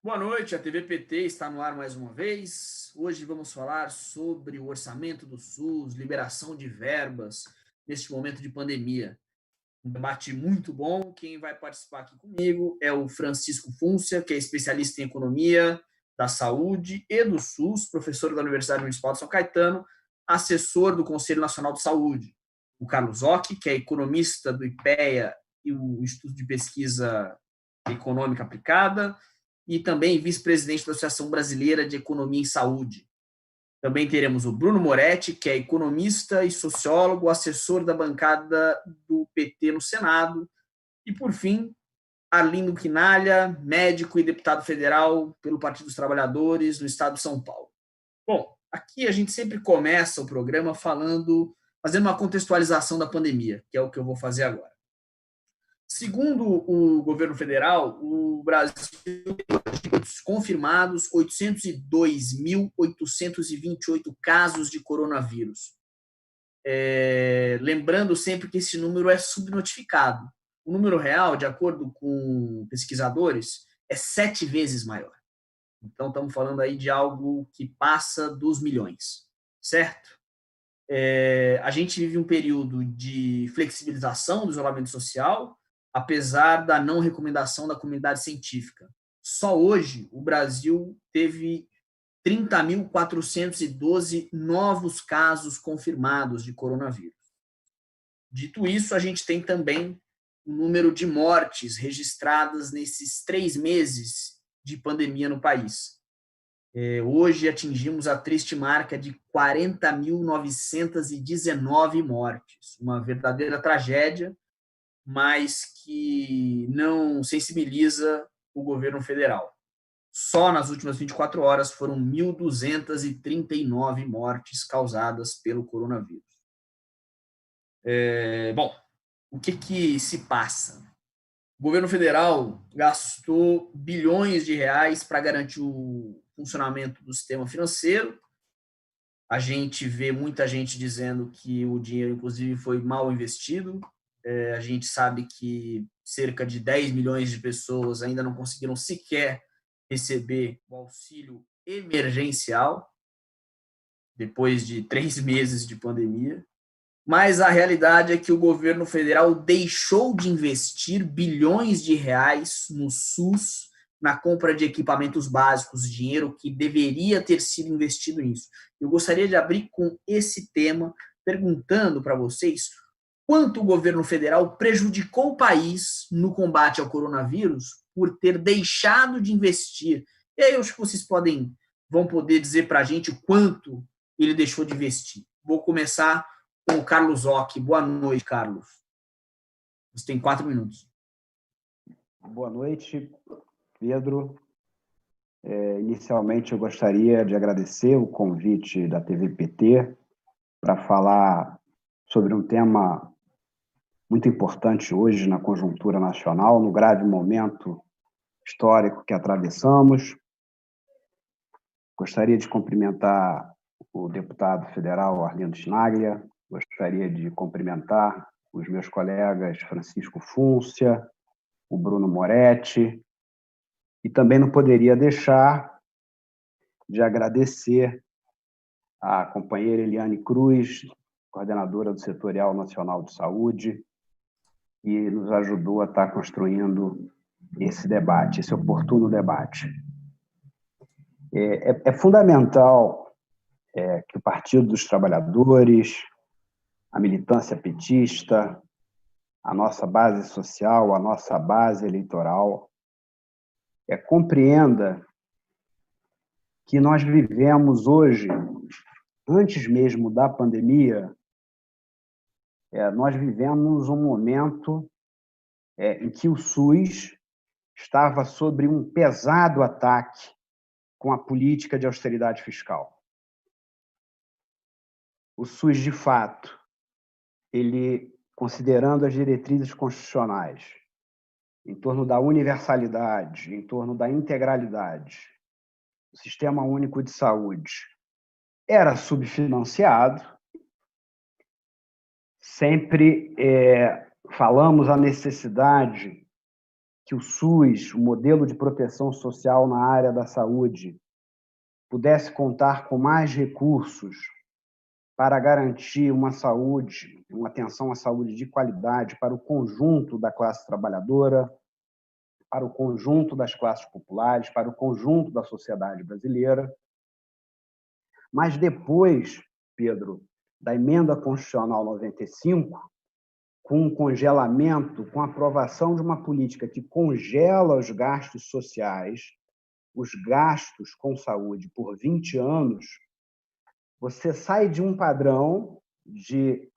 Boa noite, a TV PT está no ar mais uma vez. Hoje vamos falar sobre o orçamento do SUS, liberação de verbas neste momento de pandemia. Um debate muito bom. Quem vai participar aqui comigo é o Francisco Fúncia, que é especialista em economia da saúde e do SUS, professor da Universidade Municipal de São Caetano, assessor do Conselho Nacional de Saúde. O Carlos Ock, que é economista do IPEA e o Instituto de Pesquisa Econômica Aplicada, e também vice-presidente da Associação Brasileira de Economia em Saúde. Também teremos o Bruno Moretti, que é economista e sociólogo, assessor da bancada do PT no Senado. E, por fim, Arlindo Quinalha, médico e deputado federal pelo Partido dos Trabalhadores no estado de São Paulo. Bom, aqui a gente sempre começa o programa fazendo uma contextualização da pandemia, que é o que eu vou fazer agora. Segundo o governo federal, o Brasil confirmados 802.828 casos de coronavírus. Lembrando sempre que esse número é subnotificado. O número real, de acordo com pesquisadores, é 7 vezes maior. Então, estamos falando aí de algo que passa dos milhões, certo? A gente vive um período de flexibilização do isolamento social, apesar da não recomendação da comunidade científica. Só hoje, o Brasil teve 30.412 novos casos confirmados de coronavírus. Dito isso, a gente tem também o número de mortes registradas nesses 3 meses de pandemia no país. Hoje atingimos a triste marca de 40.919 mortes, uma verdadeira tragédia, mas que não sensibiliza o governo federal. Só nas últimas 24 horas foram 1.239 mortes causadas pelo coronavírus. Bom, o que se passa? O governo federal gastou bilhões de reais para garantir o funcionamento do sistema financeiro. A gente vê muita gente dizendo que o dinheiro, inclusive, foi mal investido. A gente sabe que cerca de 10 milhões de pessoas ainda não conseguiram sequer receber o auxílio emergencial depois de 3 meses de pandemia. Mas a realidade é que o governo federal deixou de investir bilhões de reais no SUS, na compra de equipamentos básicos, dinheiro que deveria ter sido investido nisso. Eu gostaria de abrir com esse tema, perguntando para vocês quanto o governo federal prejudicou o país no combate ao coronavírus por ter deixado de investir. E aí eu acho que vocês vão poder dizer para a gente o quanto ele deixou de investir. Vou começar com o Carlos Ock. Boa noite, Carlos. Você tem 4 minutos. Boa noite, Pedro. Inicialmente, eu gostaria de agradecer o convite da TV PT para falar sobre um tema muito importante hoje na conjuntura nacional, no grave momento histórico que atravessamos. Gostaria de cumprimentar o deputado federal Arlindo Quinalha, gostaria de cumprimentar os meus colegas Francisco Fúncia, o Bruno Moretti, e também não poderia deixar de agradecer à companheira Eliane Cruz, coordenadora do Setorial Nacional de Saúde, que nos ajudou a estar construindo esse debate, esse oportuno debate. É fundamental que o Partido dos Trabalhadores, a militância petista, a nossa base social, a nossa base eleitoral, compreenda que nós vivemos hoje, antes mesmo da pandemia, nós vivemos um momento em que o SUS estava sob um pesado ataque com a política de austeridade fiscal. O SUS, de fato, ele, considerando as diretrizes constitucionais, em torno da universalidade, em torno da integralidade, o Sistema Único de Saúde era subfinanciado. Sempre falamos a necessidade que o SUS, o modelo de proteção social na área da saúde, pudesse contar com mais recursos para garantir uma saúde, uma atenção à saúde de qualidade para o conjunto da classe trabalhadora, para o conjunto das classes populares, para o conjunto da sociedade brasileira. Mas depois, Pedro, da emenda constitucional 95, com o congelamento, com a aprovação de uma política que congela os gastos sociais, os gastos com saúde por 20 anos, você sai de um padrão de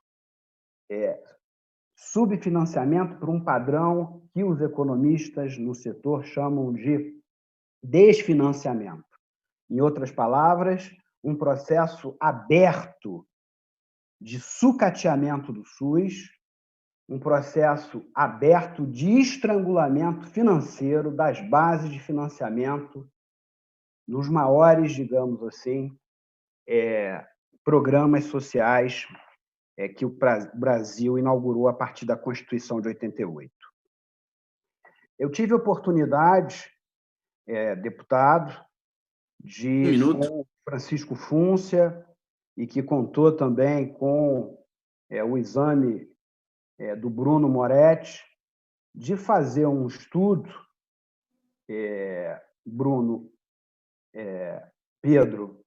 subfinanciamento para um padrão que os economistas no setor chamam de desfinanciamento. Em outras palavras, um processo aberto de sucateamento do SUS, um processo aberto de estrangulamento financeiro das bases de financiamento nos maiores, digamos assim, programas sociais que o Brasil inaugurou a partir da Constituição de 88. Eu tive a oportunidade, deputado, de com o Francisco Fúncia, e que contou também com o exame do Bruno Moretti, de fazer um estudo, Bruno, Pedro,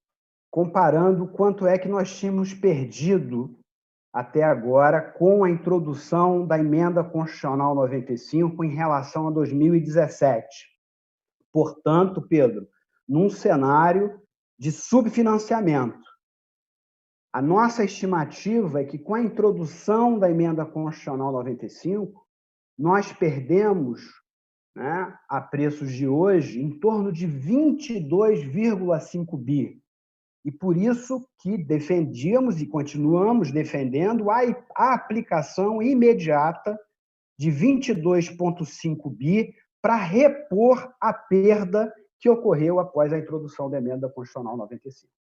comparando quanto é que nós tínhamos perdido até agora com a introdução da emenda constitucional 95 em relação a 2017. Portanto, Pedro, num cenário de subfinanciamento. A nossa estimativa é que, com a introdução da emenda constitucional 95, nós perdemos, né, a preços de hoje, em torno de 22,5 bi. E por isso que defendíamos e continuamos defendendo a aplicação imediata de 22,5 bi para repor a perda que ocorreu após a introdução da emenda constitucional 95.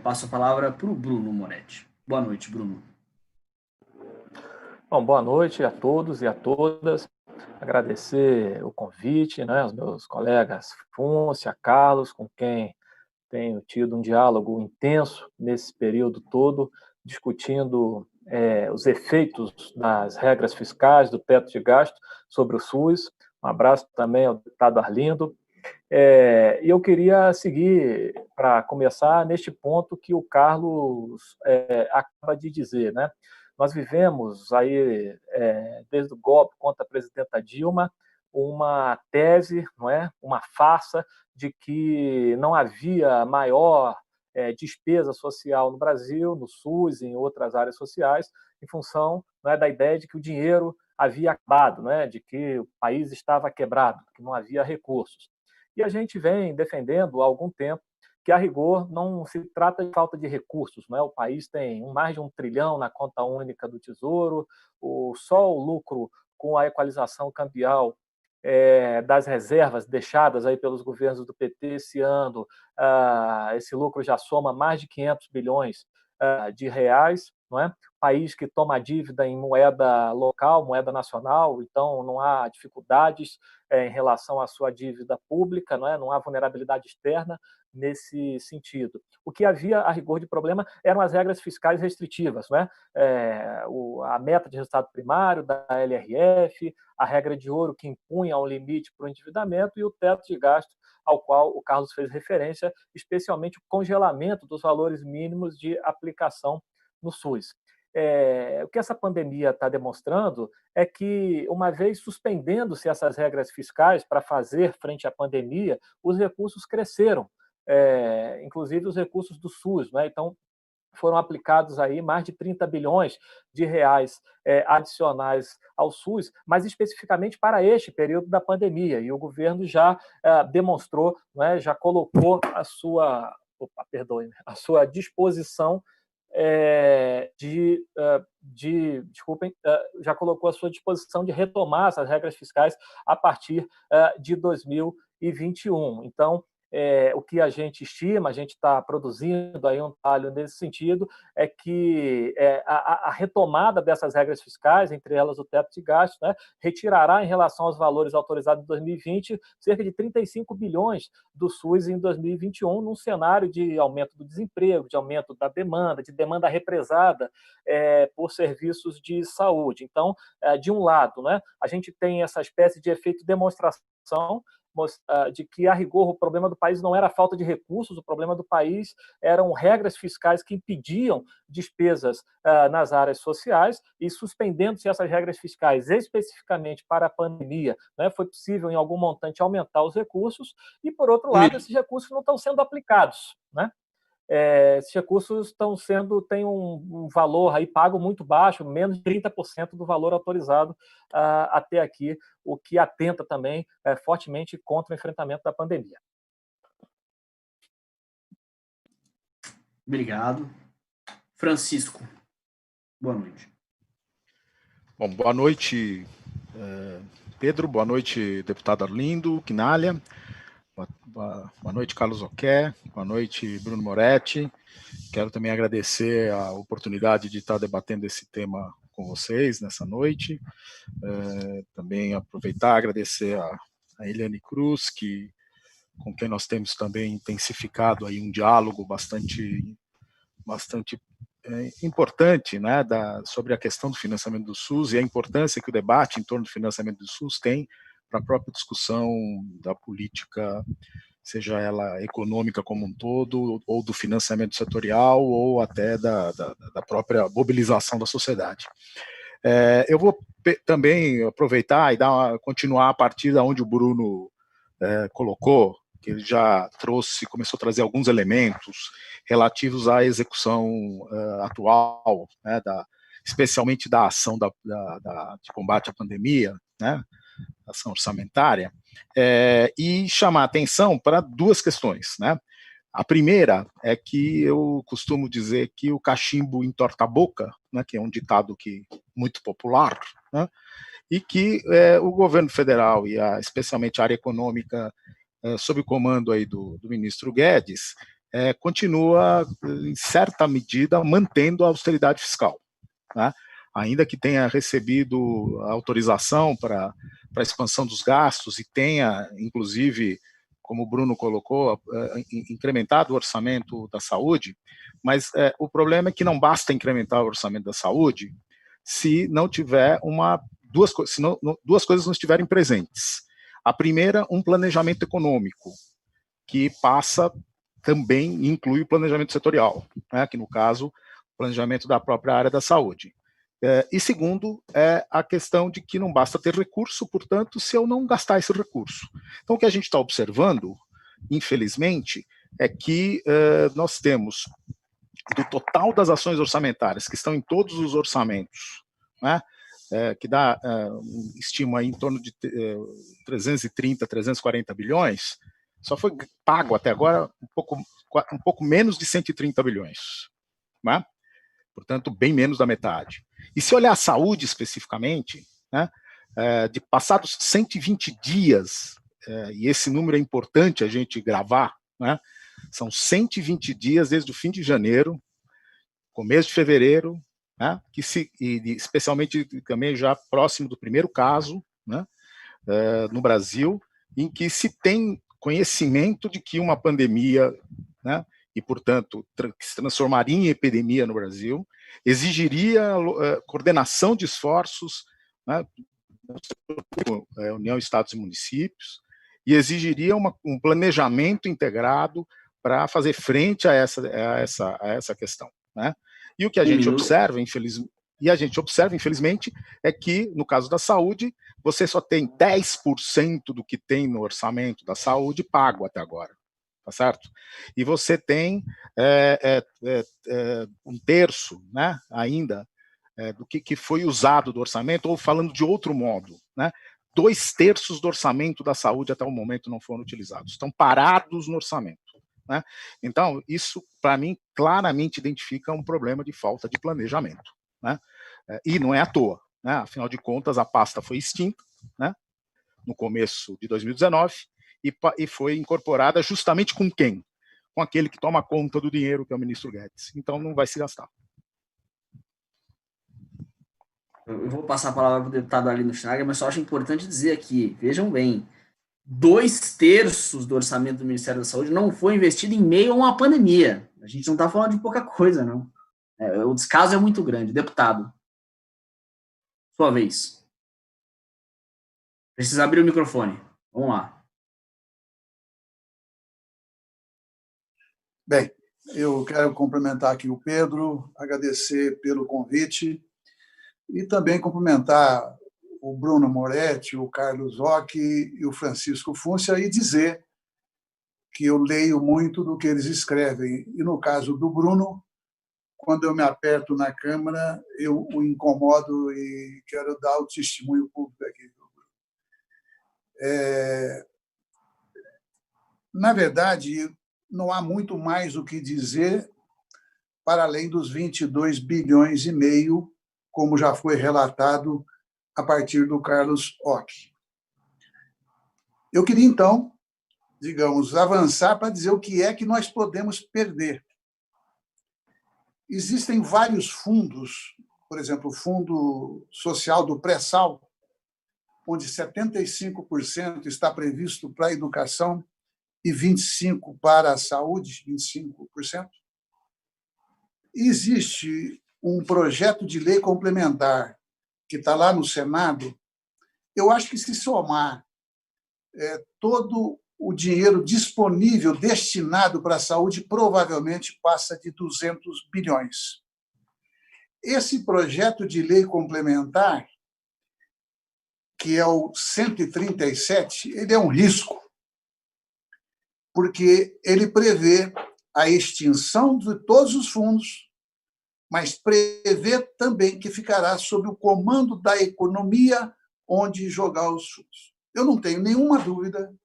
Passo a palavra para o Bruno Moretti. Boa noite, Bruno. Bom, boa noite a todos e a todas. Agradecer o convite, né, aos meus colegas Fúncia, Carlos, com quem tenho tido um diálogo intenso nesse período todo, discutindo os efeitos das regras fiscais, do teto de gasto sobre o SUS. Um abraço também ao deputado Arlindo. E eu queria seguir, para começar, neste ponto que o Carlos acaba de dizer, né? Nós vivemos aí, desde o golpe contra a presidenta Dilma, uma tese, não é? Uma farsa de que não havia maior despesa social no Brasil, no SUS e em outras áreas sociais, em função, não é, da ideia de que o dinheiro havia acabado, não é? De que o país estava quebrado, que não havia recursos. E a gente vem defendendo há algum tempo que, a rigor, não se trata de falta de recursos. Não é? O país tem mais de 1 trilhão na conta única do Tesouro, só o lucro com a equalização cambial das reservas deixadas aí pelos governos do PT esse ano, esse lucro já soma mais de 500 bilhões de reais, não é? País que toma dívida em moeda local, moeda nacional, então não há dificuldades em relação à sua dívida pública, não é? Não há vulnerabilidade externa nesse sentido. O que havia, a rigor, de problema eram as regras fiscais restritivas, não é? A meta de resultado primário da LRF, a regra de ouro que impunha um limite para o endividamento e o teto de gasto ao qual o Carlos fez referência, especialmente o congelamento dos valores mínimos de aplicação no SUS. O que essa pandemia está demonstrando é que, uma vez suspendendo-se essas regras fiscais para fazer frente à pandemia, os recursos cresceram, inclusive os recursos do SUS, né? Então, foram aplicados aí mais de 30 bilhões de reais adicionais ao SUS, mas especificamente para este período da pandemia. E o governo já demonstrou, já colocou a sua disposição já colocou a sua disposição de retomar essas regras fiscais a partir de 2021. Então, o que a gente estima, a gente está produzindo aí um trabalho nesse sentido, é que a retomada dessas regras fiscais, entre elas o teto de gastos, né, retirará em relação aos valores autorizados em 2020 cerca de 35 bilhões do SUS em 2021, num cenário de aumento do desemprego, de aumento da demanda, de demanda represada por serviços de saúde. Então, de um lado, né, a gente tem essa espécie de efeito demonstração de que, a rigor, o problema do país não era a falta de recursos, o problema do país eram regras fiscais que impediam despesas nas áreas sociais, e suspendendo-se essas regras fiscais especificamente para a pandemia, né, foi possível, em algum montante, aumentar os recursos, e, por outro lado, esses recursos não estão sendo aplicados, né? Esses recursos têm um valor aí pago muito baixo, menos de 30% do valor autorizado até aqui, o que atenta também fortemente contra o enfrentamento da pandemia. Obrigado. Francisco, boa noite. Bom, boa noite, Pedro, boa noite, deputado Arlindo Quinalha, boa noite, Carlos Oqué, boa noite, Bruno Moretti. Quero também agradecer a oportunidade de estar debatendo esse tema com vocês nessa noite. Também aproveitar e agradecer a Eliane Cruz, com quem nós temos também intensificado aí um diálogo bastante importante, né, sobre a questão do financiamento do SUS e a importância que o debate em torno do financiamento do SUS tem para a própria discussão da política, seja ela econômica como um todo, ou do financiamento setorial, ou até da própria mobilização da sociedade. Eu vou também aproveitar e continuar a partir da onde o Bruno colocou, que ele já começou a trazer alguns elementos relativos à execução atual, né, especialmente da ação de combate à pandemia, né, ação orçamentária, e chamar a atenção para duas questões, né? A primeira é que eu costumo dizer que o cachimbo entorta a boca, né, que é um ditado muito popular, né, e que o governo federal e especialmente a área econômica, sob o comando aí do ministro Guedes, continua, em certa medida, mantendo a austeridade fiscal, né? Ainda que tenha recebido autorização para a expansão dos gastos e tenha, inclusive, como o Bruno colocou, incrementado o orçamento da saúde, mas o problema é que não basta incrementar o orçamento da saúde se não tiver duas coisas não estiverem presentes. A primeira, um planejamento econômico, que também inclui o planejamento setorial, né, que no caso, o planejamento da própria área da saúde. E segundo, a questão de que não basta ter recurso, portanto, se eu não gastar esse recurso. Então, o que a gente está observando, infelizmente, é que nós temos, do total das ações orçamentárias que estão em todos os orçamentos, né, que dá, estima aí em torno de 330, 340 bilhões, só foi pago até agora um pouco menos de 130 bilhões, né? Portanto, bem menos da metade. E se olhar a saúde especificamente, né, de passados 120 dias, e esse número é importante a gente gravar, né, são 120 dias desde o fim de janeiro, começo de fevereiro, né, e especialmente também já próximo do primeiro caso, né, no Brasil, em que se tem conhecimento de que uma pandemia, né, e, portanto, se transformaria em epidemia no Brasil, exigiria coordenação de esforços, né, União, Estados e Municípios, e exigiria um planejamento integrado para fazer frente a essa questão, né? E o que a gente observa, infelizmente, é que, no caso da saúde, você só tem 10% do que tem no orçamento da saúde pago até agora. Tá certo? E você tem um terço, né, ainda, do que foi usado do orçamento, ou falando de outro modo, né, 2/3 do orçamento da saúde até o momento não foram utilizados, estão parados no orçamento, né? Então, isso, para mim, claramente identifica um problema de falta de planejamento, né? E não é à toa, né? Afinal de contas, a pasta foi extinta, né, no começo de 2019, e foi incorporada justamente com quem? Com aquele que toma conta do dinheiro, que é o ministro Guedes. Então, não vai se gastar. Eu vou passar a palavra para o deputado Arlindo Schneider, mas só acho importante dizer aqui, vejam bem, 2/3 do orçamento do Ministério da Saúde não foi investido em meio a uma pandemia. A gente não está falando de pouca coisa, não. O descaso é muito grande. Deputado, sua vez. Precisa abrir o microfone. Vamos lá. Bem, eu quero cumprimentar aqui o Pedro, agradecer pelo convite e também cumprimentar o Bruno Moretti, o Carlos Roque e o Francisco Fúncia e dizer que eu leio muito do que eles escrevem. E no caso do Bruno, quando eu me aperto na Câmara, eu o incomodo e quero dar o testemunho público aqui. Na verdade, não há muito mais o que dizer para além dos 22 bilhões e meio, como já foi relatado a partir do Carlos Roque. Eu queria, então, digamos, avançar para dizer o que é que nós podemos perder. Existem vários fundos, por exemplo, o Fundo Social do Pré-Sal, onde 75% está previsto para a educação e 25% para a saúde, 25%. E existe um projeto de lei complementar que está lá no Senado. Eu acho que, se somar todo o dinheiro disponível destinado para a saúde, provavelmente passa de 200 bilhões. Esse projeto de lei complementar, que é o 137, ele é um risco, porque ele prevê a extinção de todos os fundos, mas prevê também que ficará sob o comando da economia onde jogar os fundos. Eu não tenho nenhuma dúvida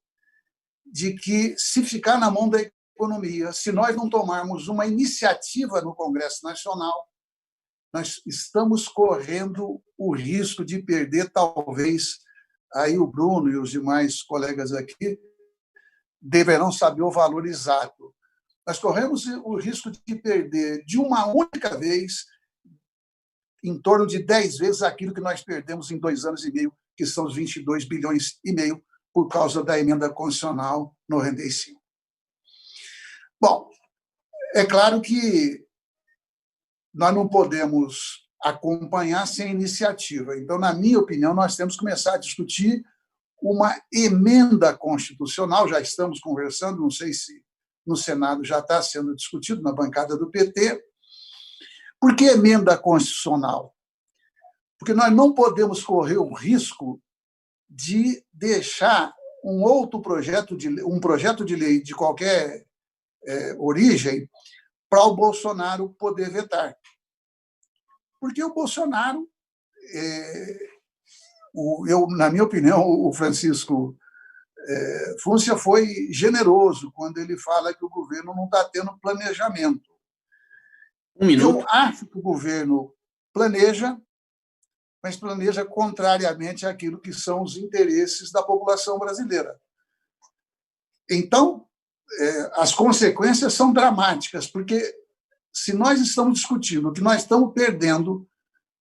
de que, se ficar na mão da economia, se nós não tomarmos uma iniciativa no Congresso Nacional, nós estamos correndo o risco de perder, talvez, aí o Bruno e os demais colegas aqui deverão saber o valor exato. Nós corremos o risco de perder, de uma única vez, em torno de 10 vezes aquilo que nós perdemos em 2 anos e meio, que são os 22 bilhões e meio, por causa da emenda constitucional 95. Bom, é claro que nós não podemos acompanhar sem iniciativa. Então, na minha opinião, nós temos que começar a discutir uma emenda constitucional. Já estamos conversando, não sei se no Senado já está sendo discutido, na bancada do PT. Por que emenda constitucional? Porque nós não podemos correr o risco de deixar um projeto de lei de qualquer origem para o Bolsonaro poder vetar. Porque o Bolsonaro, na minha opinião, o Francisco Fúncia foi generoso quando ele fala que o governo não está tendo planejamento. Eu acho que o governo planeja, mas planeja contrariamente àquilo que são os interesses da população brasileira. Então, as consequências são dramáticas, porque se nós estamos discutindo o que nós estamos perdendo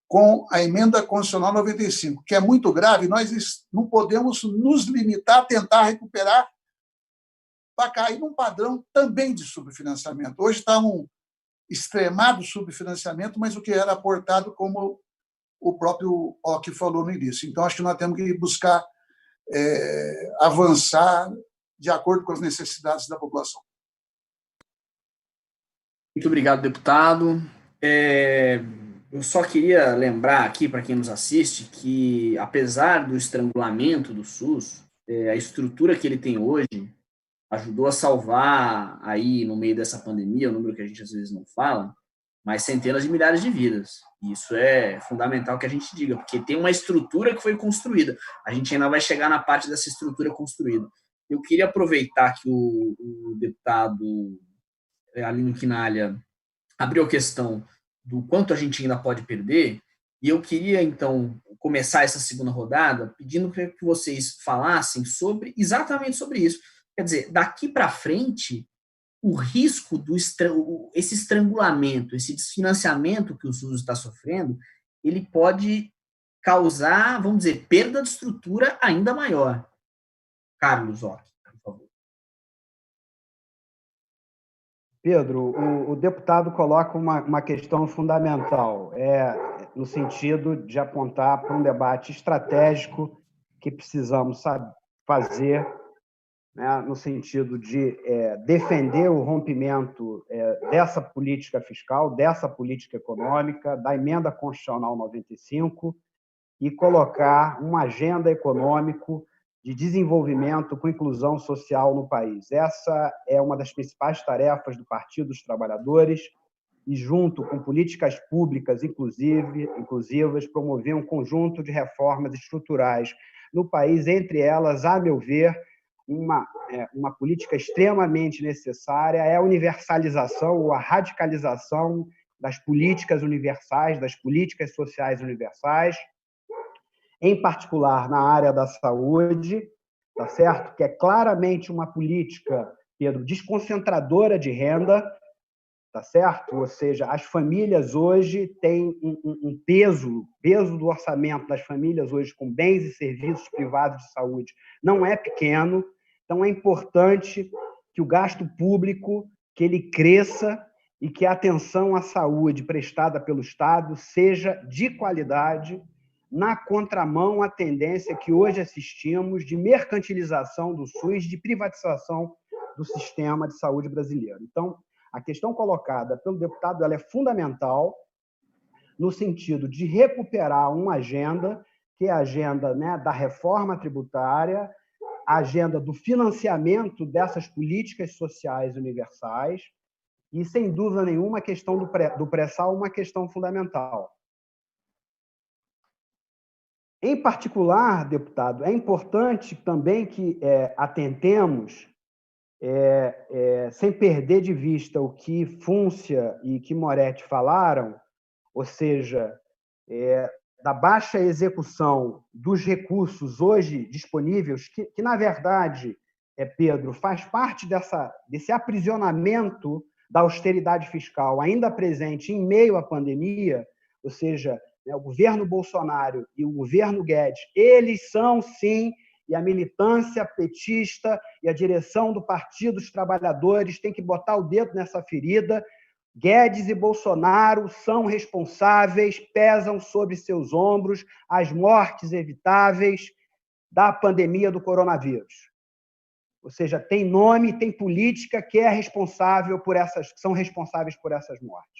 com a emenda constitucional 95, que é muito grave, nós não podemos nos limitar a tentar recuperar para cair num padrão também de subfinanciamento. Hoje está um extremado subfinanciamento, mas o que era aportado, como o próprio Roque falou no início. Então, acho que nós temos que buscar avançar de acordo com as necessidades da população. Muito obrigado, deputado. Eu só queria lembrar aqui, para quem nos assiste, que, apesar do estrangulamento do SUS, a estrutura que ele tem hoje ajudou a salvar, aí, no meio dessa pandemia, o número que a gente às vezes não fala, mas centenas de milhares de vidas. E isso é fundamental que a gente diga, porque tem uma estrutura que foi construída. A gente ainda vai chegar na parte dessa estrutura construída. Eu queria aproveitar que o deputado Arlindo Quinalha abriu a questão do quanto a gente ainda pode perder, e eu queria, então, começar essa segunda rodada pedindo que vocês falassem exatamente sobre isso. Quer dizer, daqui para frente, o risco esse estrangulamento, esse desfinanciamento que o SUS está sofrendo, ele pode causar, vamos dizer, perda de estrutura ainda maior. Carlos Ock, por favor. Pedro, o deputado coloca uma questão fundamental, no sentido de apontar para um debate estratégico que precisamos fazer, né, no sentido de defender o rompimento dessa política fiscal, dessa política econômica, da emenda constitucional 95, e colocar uma agenda econômica de desenvolvimento com inclusão social no país. Essa é uma das principais tarefas do Partido dos Trabalhadores e, junto com políticas públicas inclusivas, promover um conjunto de reformas estruturais no país, entre elas, a meu ver, uma política extremamente necessária é a universalização ou a radicalização das políticas universais, das políticas sociais universais, em particular na área da saúde, tá certo? Que é claramente uma política, Pedro, desconcentradora de renda, tá certo? Ou seja, as famílias hoje têm um peso do orçamento das famílias hoje com bens e serviços privados de saúde não é pequeno, então é importante que o gasto público que ele cresça e que a atenção à saúde prestada pelo Estado seja de qualidade, na contramão à tendência que hoje assistimos de mercantilização do SUS, de privatização do sistema de saúde brasileiro. Então, a questão colocada pelo deputado ela é fundamental no sentido de recuperar uma agenda, que é a agenda, né, da reforma tributária, a agenda do financiamento dessas políticas sociais universais e, sem dúvida nenhuma, a questão do pré-sal uma questão fundamental. Em particular, deputado, é importante também que atentemos, sem perder de vista o que Fúncia e que Moretti falaram, ou seja, da baixa execução dos recursos hoje disponíveis, que na verdade, Pedro, faz parte desse aprisionamento da austeridade fiscal ainda presente em meio à pandemia, ou seja, o governo Bolsonaro e o governo Guedes, eles são, sim, e a militância petista e a direção do Partido dos Trabalhadores tem que botar o dedo nessa ferida. Guedes e Bolsonaro são responsáveis, pesam sobre seus ombros as mortes evitáveis da pandemia do coronavírus. Ou seja, tem nome, tem política que são responsáveis por essas mortes.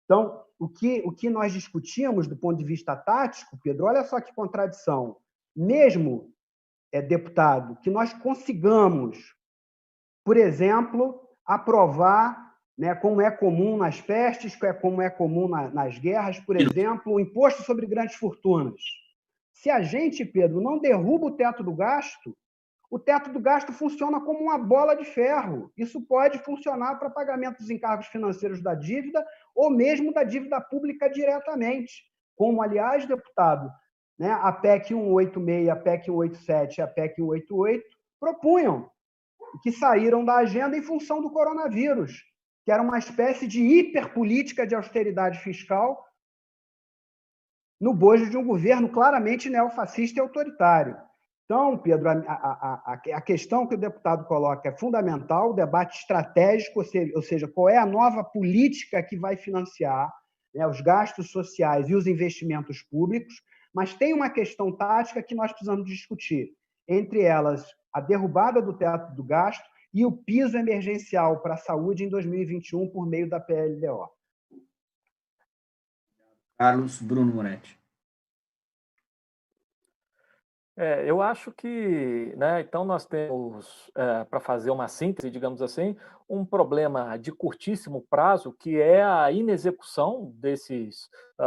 Então, o que nós discutimos do ponto de vista tático, Pedro, olha só que contradição. Mesmo, deputado, que nós consigamos, por exemplo, aprovar, né, como é comum nas pestes, como é comum nas guerras, por exemplo, o imposto sobre grandes fortunas. Se a gente, Pedro, não derruba o teto do gasto funciona como uma bola de ferro. Isso pode funcionar para pagamento dos encargos financeiros da dívida ou mesmo da dívida pública diretamente. Como, aliás, deputado, né, a PEC 186, a PEC 187 e a PEC 188 propunham, que saíram da agenda em função do coronavírus, que era uma espécie de hiperpolítica de austeridade fiscal no bojo de um governo claramente neofascista e autoritário. Então, Pedro, a questão que o deputado coloca é fundamental, o debate estratégico, ou seja, qual é a nova política que vai financiar, né, os gastos sociais e os investimentos públicos, mas tem uma questão tática que nós precisamos discutir, entre elas a derrubada do teto do gasto e o piso emergencial para a saúde em 2021 por meio da PLDO. Carlos Bruno Moretti. Eu acho que, né, então nós temos, para fazer uma síntese, digamos assim, um problema de curtíssimo prazo, que é a inexecução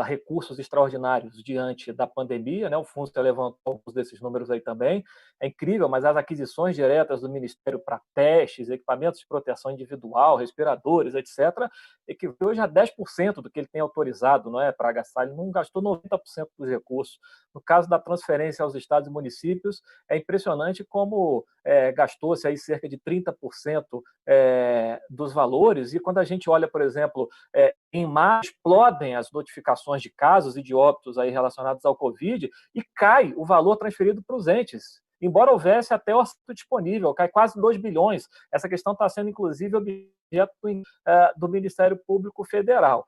recursos extraordinários diante da pandemia, né? O FUNSA levantou alguns desses números aí também. É incrível, mas as aquisições diretas do Ministério para testes, equipamentos de proteção individual, respiradores, etc., equivale hoje a 10% do que ele tem autorizado, não é, para gastar. Ele não gastou 90% dos recursos. No caso da transferência aos estados e municípios, é impressionante como gastou-se aí cerca de 30% dos valores, e quando a gente olha, por exemplo, em março, explodem as notificações de casos e de óbitos aí relacionados ao Covid e cai o valor transferido para os entes. Embora houvesse até orçamento disponível, cai quase 2 bilhões. Essa questão está sendo, inclusive, objeto do Ministério Público Federal.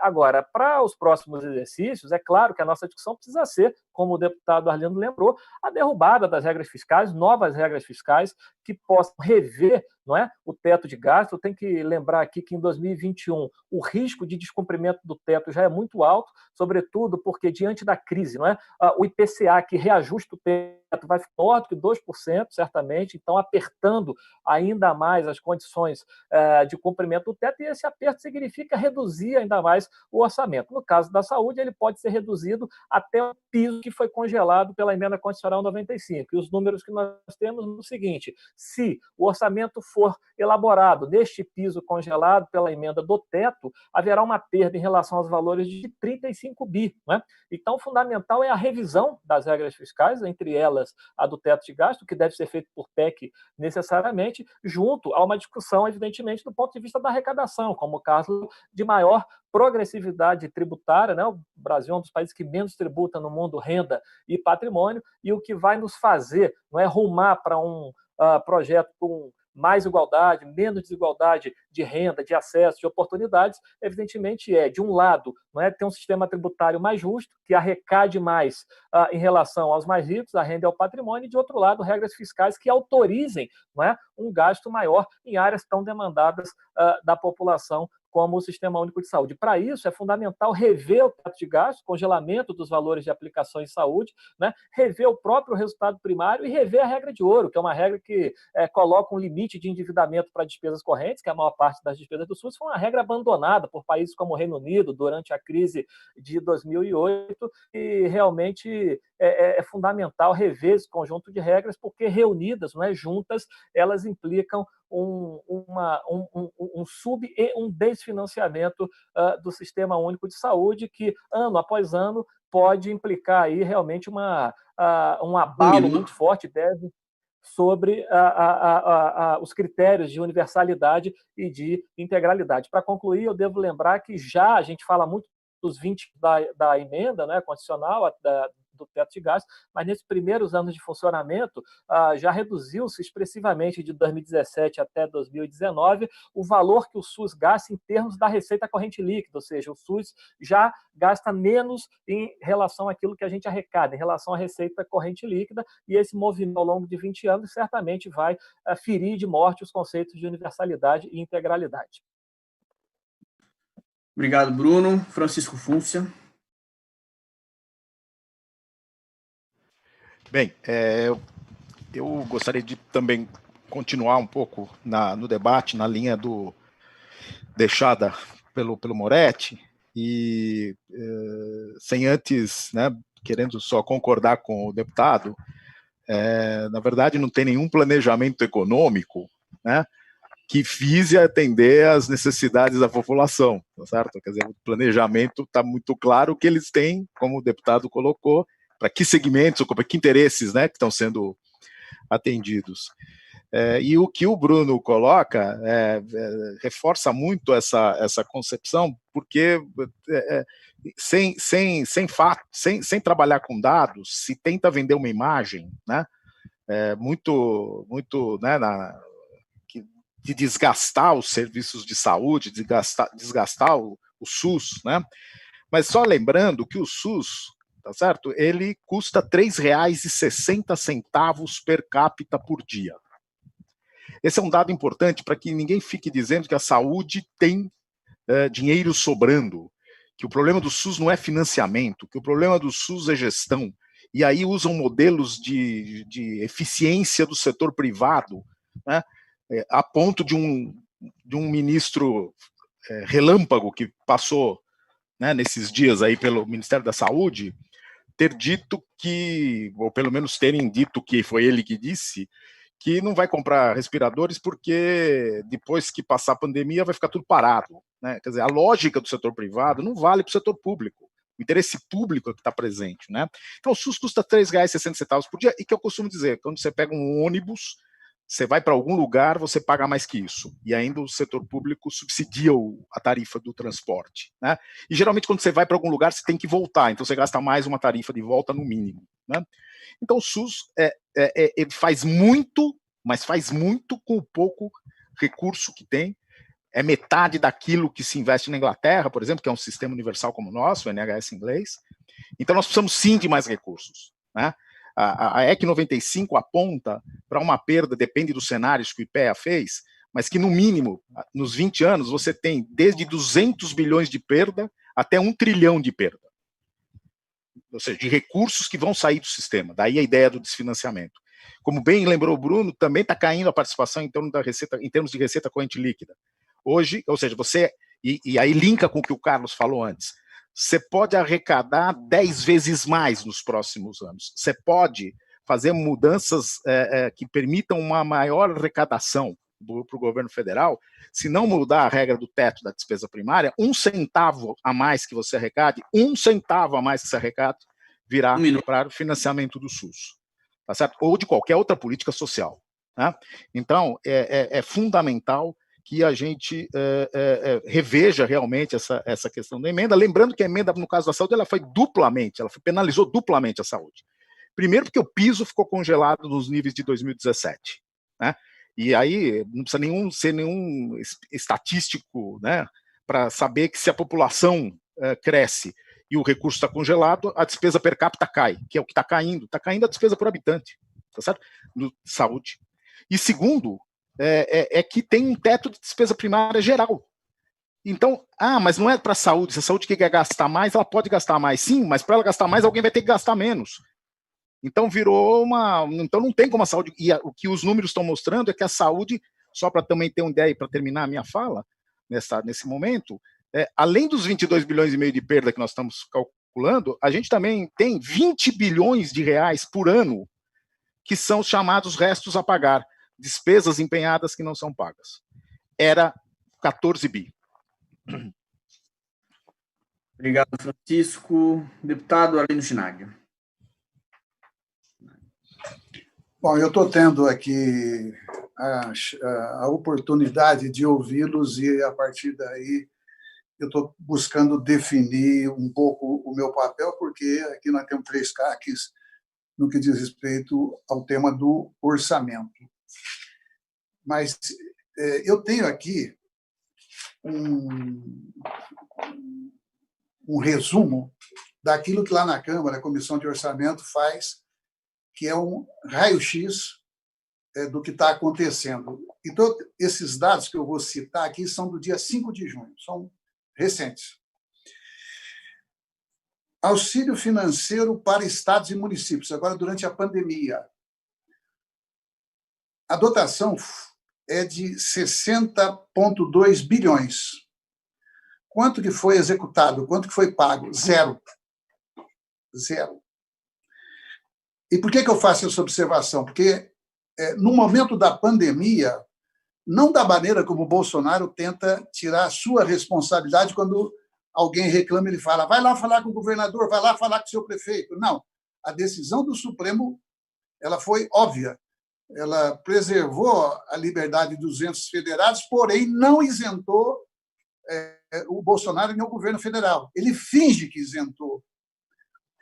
Agora, para os próximos exercícios, é claro que a nossa discussão precisa ser, como o deputado Arlindo lembrou, a derrubada das regras fiscais, novas regras fiscais que possam rever, não é, o teto de gasto. Tem que lembrar aqui que em 2021 o risco de descumprimento do teto já é muito alto, sobretudo porque diante da crise, não é, o IPCA que reajusta o teto vai ficar maior do que 2%, certamente, então apertando ainda mais as condições de cumprimento do teto, e esse aperto significa reduzir ainda mais o orçamento. No caso da saúde, ele pode ser reduzido até o piso que foi congelado pela emenda constitucional 95. E os números que nós temos no seguinte: se o orçamento for elaborado neste piso congelado pela emenda do teto, haverá uma perda em relação aos valores de 35 bi. Né? Então, fundamental é a revisão das regras fiscais, entre elas a do teto de gasto, que deve ser feito por PEC necessariamente, junto a uma discussão, evidentemente, do ponto de vista da arrecadação, como o caso de maior progressividade tributária, né? O Brasil é um dos países que menos tributa no mundo renda e patrimônio, e o que vai nos fazer, não é, rumar para um projeto com mais igualdade, menos desigualdade de renda, de acesso, de oportunidades, evidentemente de um lado, não é, ter um sistema tributário mais justo, que arrecade mais em relação aos mais ricos, a renda e ao patrimônio, e de outro lado, regras fiscais que autorizem, não é, um gasto maior em áreas tão demandadas da população, como o Sistema Único de Saúde. Para isso, é fundamental rever o teto de gasto, congelamento dos valores de aplicação em saúde, né? Rever o próprio resultado primário e rever a regra de ouro, que é uma regra que coloca um limite de endividamento para despesas correntes, que é a maior parte das despesas do SUS, foi uma regra abandonada por países como o Reino Unido durante a crise de 2008, e realmente é fundamental rever esse conjunto de regras, porque reunidas, não é, juntas, elas implicam um sub- e um desfinanciamento do Sistema Único de Saúde, que, ano após ano, pode implicar aí realmente um abalo muito forte sobre os critérios de universalidade e de integralidade. Para concluir, eu devo lembrar que já a gente fala muito dos 20 da emenda, né, constitucional, do teto de gastos, mas nesses primeiros anos de funcionamento já reduziu-se expressivamente de 2017 até 2019 o valor que o SUS gasta em termos da receita corrente líquida, ou seja, o SUS já gasta menos em relação àquilo que a gente arrecada, em relação à receita corrente líquida, e esse movimento ao longo de 20 anos certamente vai ferir de morte os conceitos de universalidade e integralidade. Obrigado, Bruno. Francisco Fúncia. Bem, eu gostaria de também continuar um pouco no debate, na linha deixada pelo Moretti, e sem antes, né, querendo só concordar com o deputado, na verdade não tem nenhum planejamento econômico, né, que vise atender às necessidades da população, tá certo? Quer dizer, o planejamento está muito claro que eles têm, como o deputado colocou, para que segmentos, para que interesses, né, que estão sendo atendidos. E o que o Bruno coloca reforça muito essa concepção, porque sem trabalhar com dados, se tenta vender uma imagem, né, muito, né, de desgastar os serviços de saúde, desgastar o SUS, né? Mas só lembrando que o SUS, tá certo? Ele custa R$ 3,60 per capita por dia. Esse é um dado importante para que ninguém fique dizendo que a saúde tem dinheiro sobrando, que o problema do SUS não é financiamento, que o problema do SUS é gestão. E aí usam modelos de eficiência do setor privado, né, a ponto de um ministro relâmpago que passou né, nesses dias aí pelo Ministério da Saúde, ter dito que, ou pelo menos terem dito que foi ele que disse, que não vai comprar respiradores porque depois que passar a pandemia vai ficar tudo parado, né? Quer dizer, a lógica do setor privado não vale para o setor público. O interesse público é que está presente, né? Então, o SUS custa R$ 3,60 por dia, e que eu costumo dizer, quando você pega um ônibus, você vai para algum lugar, você paga mais que isso. E ainda o setor público subsidia a tarifa do transporte, né? E geralmente quando você vai para algum lugar, você tem que voltar, então você gasta mais uma tarifa de volta no mínimo, né? Então o SUS ele faz muito, mas faz muito com o pouco recurso que tem. É metade daquilo que se investe na Inglaterra, por exemplo, que é um sistema universal como o nosso, o NHS inglês. Então nós precisamos sim de mais recursos, né? A EC 95 aponta para uma perda, depende dos cenários que o IPEA fez, mas que no mínimo, nos 20 anos, você tem desde 200 bilhões de perda até 1 trilhão de perda. Ou seja, de recursos que vão sair do sistema. Daí a ideia do desfinanciamento. Como bem lembrou o Bruno, também está caindo a participação em termos de receita corrente líquida. Hoje, ou seja, você, e aí linka com o que o Carlos falou antes, você pode arrecadar 10 vezes mais nos próximos anos. Você pode fazer mudanças que permitam uma maior arrecadação para o governo federal, se não mudar a regra do teto da despesa primária, 1 centavo a mais que você arrecade, 1 centavo a mais que você arrecade, virá para o financiamento do SUS, tá certo? Ou de qualquer outra política social, né? Então, é fundamental que a gente reveja realmente essa questão da emenda, lembrando que a emenda, no caso da saúde, ela penalizou duplamente a saúde. Primeiro porque o piso ficou congelado nos níveis de 2017, né? E aí não precisa ser nenhum estatístico, né, para saber que se a população cresce e o recurso está congelado, a despesa per capita cai, que é o que está caindo a despesa por habitante, tá certo? No saúde. E segundo, é que tem um teto de despesa primária geral. Então, mas não é para a saúde, se a saúde quer gastar mais, ela pode gastar mais, sim, mas para ela gastar mais, alguém vai ter que gastar menos. Então virou então não tem como a saúde, e o que os números estão mostrando é que a saúde, só para também ter uma ideia e para terminar a minha fala, nesse momento, além dos 22 bilhões e meio de perda que nós estamos calculando, a gente também tem 20 bilhões de reais por ano que são chamados restos a pagar, despesas empenhadas que não são pagas. Era 14 bi. Obrigado, Francisco. Deputado Arlindo Chinaglia. Bom, eu estou tendo aqui a oportunidade de ouvi-los e, a partir daí, eu estou buscando definir um pouco o meu papel, porque aqui nós temos 3 CACs no que diz respeito ao tema do orçamento. Mas eu tenho aqui um resumo daquilo que lá na Câmara, a Comissão de Orçamento faz, que é um raio-x do que está acontecendo. Então, esses dados que eu vou citar aqui são do dia 5 de junho, são recentes. Auxílio financeiro para estados e municípios, agora durante a pandemia. A dotação é de 60,2 bilhões. Quanto que foi executado? Quanto que foi pago? Zero. E por que eu faço essa observação? Porque, no momento da pandemia, não da maneira como o Bolsonaro tenta tirar a sua responsabilidade quando alguém reclama, ele fala, vai lá falar com o governador, vai lá falar com o seu prefeito. Não, a decisão do Supremo ela foi óbvia. Ela preservou a liberdade dos entes federados, porém não isentou o Bolsonaro nem o governo federal. Ele finge que isentou.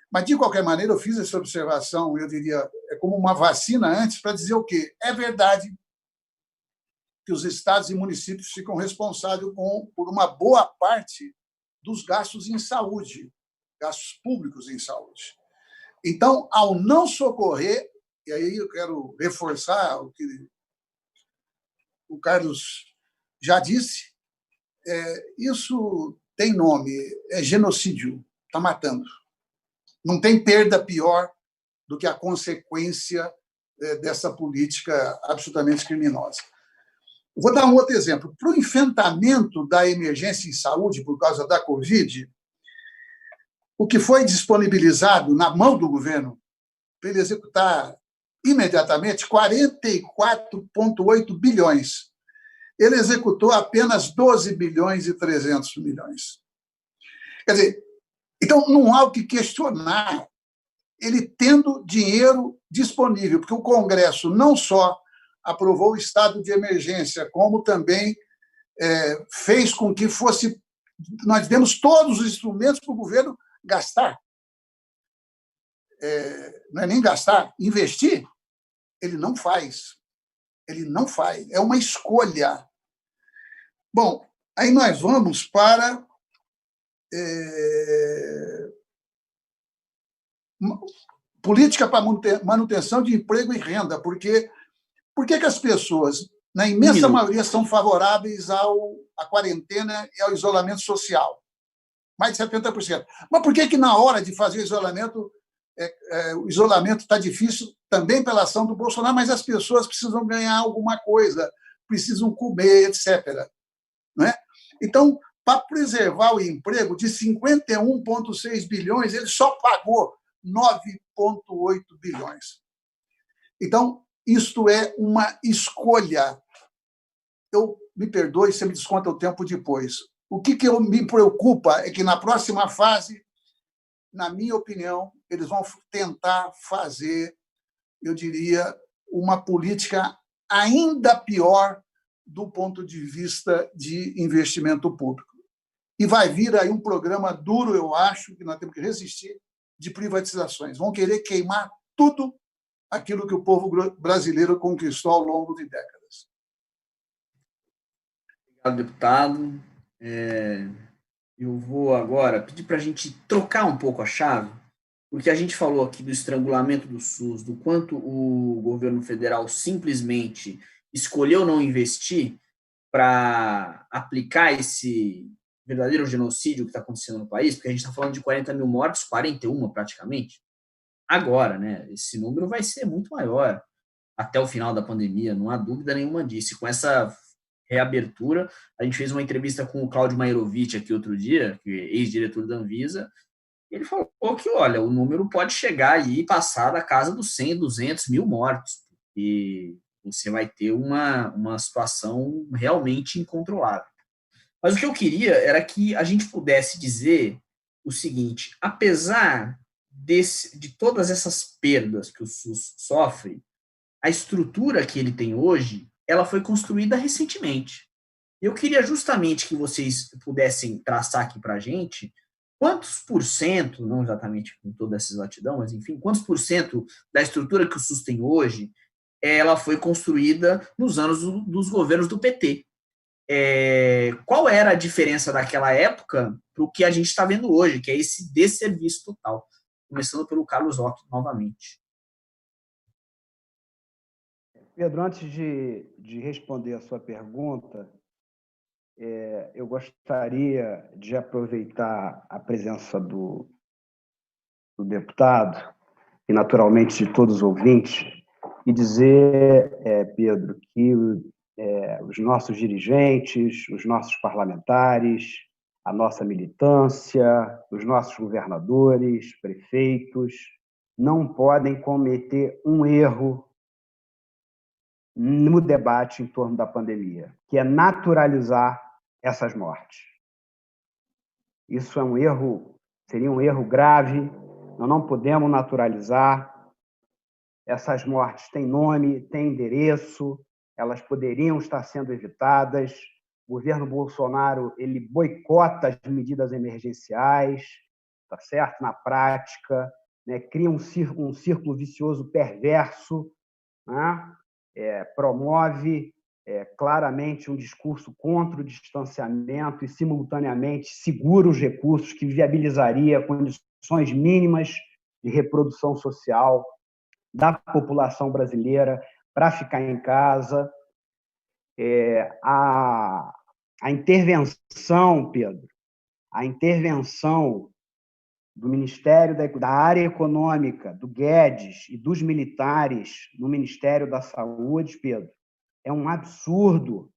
Mas, de qualquer maneira, eu fiz essa observação, eu diria, como uma vacina antes, para dizer o quê? É verdade que os estados e municípios ficam responsáveis por uma boa parte dos gastos em saúde, gastos públicos em saúde. Então, ao não socorrer, e aí eu quero reforçar o que o Carlos já disse, isso tem nome, é genocídio, está matando. Não tem perda pior do que a consequência dessa política absolutamente criminosa. Vou dar um outro exemplo. Para o enfrentamento da emergência em saúde por causa da Covid, o que foi disponibilizado na mão do governo para ele executar imediatamente 44,8 bilhões. Ele executou apenas 12 bilhões e 300 milhões. Quer dizer, então não há o que questionar ele tendo dinheiro disponível, porque o Congresso não só aprovou o estado de emergência, como também fez com que fosse... Nós demos todos os instrumentos para o governo gastar. Não é nem gastar, investir. Ele não faz. Ele não faz. É uma escolha. Bom, aí nós vamos para política para manutenção de emprego e renda, porque por que as pessoas, na imensa maioria, são favoráveis à quarentena e ao isolamento social? Mais de 70%. Mas por que na hora de fazer o isolamento está difícil também pela ação do Bolsonaro, mas as pessoas precisam ganhar alguma coisa, precisam comer, etc. Não é? Então, para preservar o emprego, de 51,6 bilhões, ele só pagou 9,8 bilhões. Então, isto é uma escolha. Me perdoe se me desconta o tempo depois. O que me preocupa é que, na próxima fase, na minha opinião, eles vão tentar fazer, eu diria, uma política ainda pior do ponto de vista de investimento público. E vai vir aí um programa duro, eu acho, que nós temos que resistir, de privatizações. Vão querer queimar tudo aquilo que o povo brasileiro conquistou ao longo de décadas. Obrigado, deputado. Eu vou agora pedir para a gente trocar um pouco a chave, porque a gente falou aqui do estrangulamento do SUS, do quanto o governo federal simplesmente escolheu não investir para aplicar esse verdadeiro genocídio que está acontecendo no país, porque a gente está falando de 40 mil mortes, 41 praticamente, agora, né? Esse número vai ser muito maior até o final da pandemia, não há dúvida nenhuma disso. Com essa reabertura, a gente fez uma entrevista com o Cláudio Mairovich aqui outro dia, que é ex-diretor da Anvisa, e ele falou que, olha, o número pode chegar aí e passar da casa dos 100, 200 mil mortos, e você vai ter uma situação realmente incontrolável. Mas o que eu queria era que a gente pudesse dizer o seguinte: apesar de todas essas perdas que o SUS sofre, a estrutura que ele tem hoje, ela foi construída recentemente. Eu queria justamente que vocês pudessem traçar aqui para a gente quantos por cento, não exatamente com toda essa exatidão, mas enfim, quantos por cento da estrutura que o SUS tem hoje, ela foi construída nos anos dos governos do PT. Qual era a diferença daquela época para o que a gente está vendo hoje, que é esse desserviço total? Começando pelo Carlos Ock, novamente. Pedro, antes de responder a sua pergunta, eu gostaria de aproveitar a presença do deputado e, naturalmente, de todos os ouvintes, e dizer, Pedro, que os nossos dirigentes, os nossos parlamentares, a nossa militância, os nossos governadores, prefeitos, não podem cometer um erro no debate em torno da pandemia, que é naturalizar essas mortes. Isso é um erro, seria um erro grave. Nós não podemos naturalizar. Essas mortes têm nome, têm endereço, elas poderiam estar sendo evitadas. O governo Bolsonaro, ele boicota as medidas emergenciais, tá certo? Na prática, né? Cria um círculo vicioso perverso, né? Promove claramente um discurso contra o distanciamento e, simultaneamente, segura os recursos que viabilizaria condições mínimas de reprodução social da população brasileira para ficar em casa. A intervenção, Pedro, a intervenção do Ministério da área econômica, do Guedes e dos militares no Ministério da Saúde, Pedro, é um absurdo.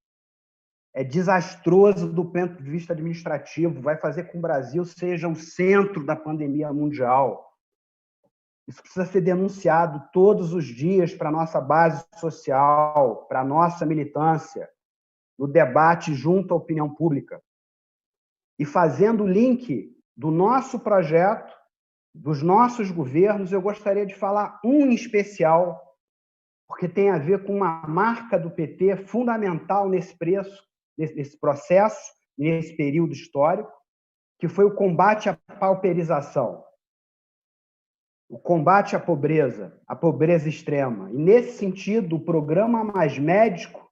é desastroso do ponto de vista administrativo, vai fazer com que o Brasil seja o centro da pandemia mundial. Isso precisa ser denunciado todos os dias para a nossa base social, para a nossa militância, no debate junto à opinião pública. E fazendo o link do nosso projeto, dos nossos governos, eu gostaria de falar um em especial, porque tem a ver com uma marca do PT fundamental nesse processo, nesse período histórico, que foi o combate à pauperização, o combate à pobreza extrema. E, nesse sentido, o programa Mais Médico,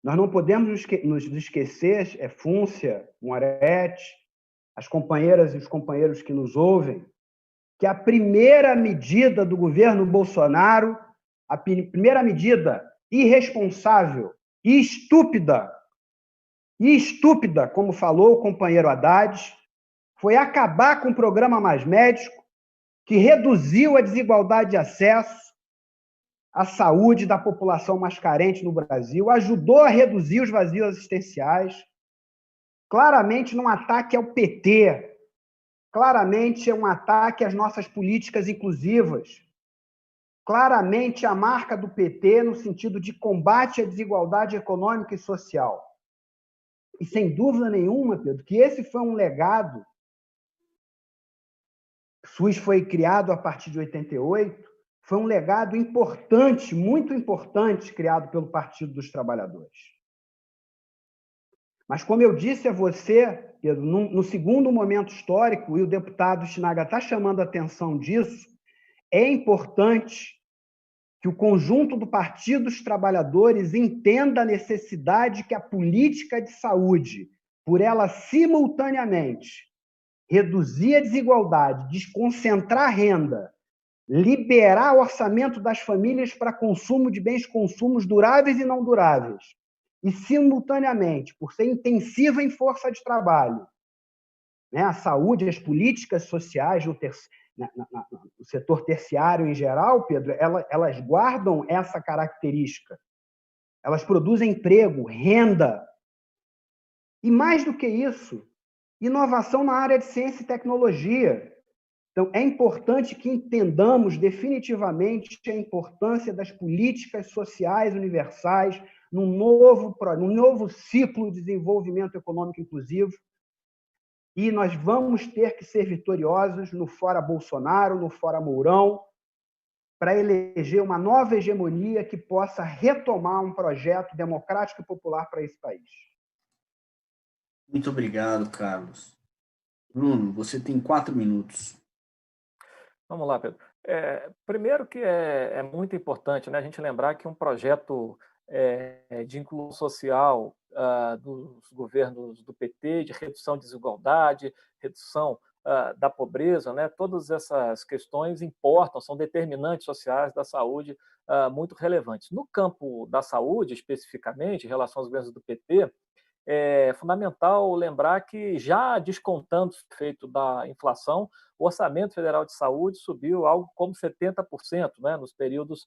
nós não podemos nos esquecer, Fúncia, Moretti, as companheiras e os companheiros que nos ouvem, que a primeira medida do governo Bolsonaro, a primeira medida irresponsável e estúpida, como falou o companheiro Haddad, foi acabar com o programa Mais Médico, que reduziu a desigualdade de acesso à saúde da população mais carente no Brasil, ajudou a reduzir os vazios assistenciais, claramente num ataque ao PT, claramente é um ataque às nossas políticas inclusivas, claramente a marca do PT no sentido de combate à desigualdade econômica e social. E, sem dúvida nenhuma, Pedro, que esse foi um legado. O SUS foi criado a partir de 88, foi um legado importante, muito importante, criado pelo Partido dos Trabalhadores. Mas, como eu disse a você, Pedro, no segundo momento histórico, e o deputado Schnager está chamando a atenção disso, é importante que o conjunto do Partido dos Trabalhadores entenda a necessidade que a política de saúde, por ela simultaneamente reduzir a desigualdade, desconcentrar a renda, liberar o orçamento das famílias para consumo de bens consumos duráveis e não duráveis, e, simultaneamente, por ser intensiva em força de trabalho, a saúde, as políticas sociais no setor terciário em geral, Pedro, elas guardam essa característica. Elas produzem emprego, renda. E, mais do que isso, inovação na área de ciência e tecnologia. Então, é importante que entendamos definitivamente a importância das políticas sociais universais num novo ciclo de desenvolvimento econômico inclusivo. E nós vamos ter que ser vitoriosos no Fora Bolsonaro, no Fora Mourão, para eleger uma nova hegemonia que possa retomar um projeto democrático e popular para esse país. Muito obrigado, Carlos. Bruno, você tem 4 minutos. Vamos lá, Pedro. Primeiro que é muito importante, né, a gente lembrar que um projeto de inclusão social dos governos do PT, de redução de desigualdade, redução da pobreza, né, todas essas questões importam, são determinantes sociais da saúde muito relevantes. No campo da saúde, especificamente, em relação aos governos do PT, é fundamental lembrar que, já descontando o efeito da inflação, o Orçamento Federal de Saúde subiu algo como 70%, né, nos períodos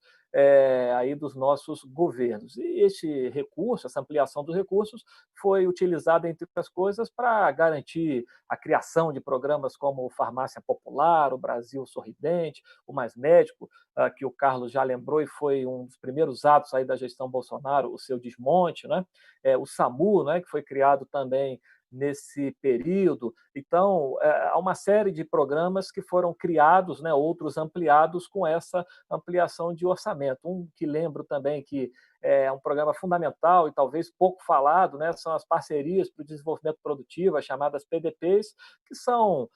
aí dos nossos governos. E esse recurso, essa ampliação dos recursos, foi utilizada, entre outras coisas, para garantir a criação de programas como o Farmácia Popular, o Brasil Sorridente, o Mais Médico, que o Carlos já lembrou e foi um dos primeiros atos aí da gestão Bolsonaro, o seu desmonte, né? O SAMU, né, que foi criado também nesse período. Então, há uma série de programas que foram criados, né, outros ampliados com essa ampliação de orçamento. Um que lembro também que é um programa fundamental e talvez pouco falado, né, são as parcerias para o desenvolvimento produtivo, as chamadas PDPs, que são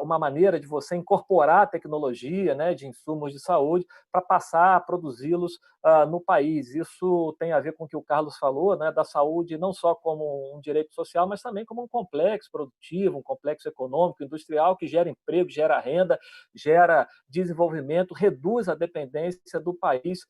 uma maneira de você incorporar a tecnologia, né, de insumos de saúde para passar a produzi-los no país. Isso tem a ver com o que o Carlos falou, né, da saúde não só como um direito social, mas também como um complexo produtivo, um complexo econômico, industrial, que gera emprego, gera renda, gera desenvolvimento, reduz a dependência do país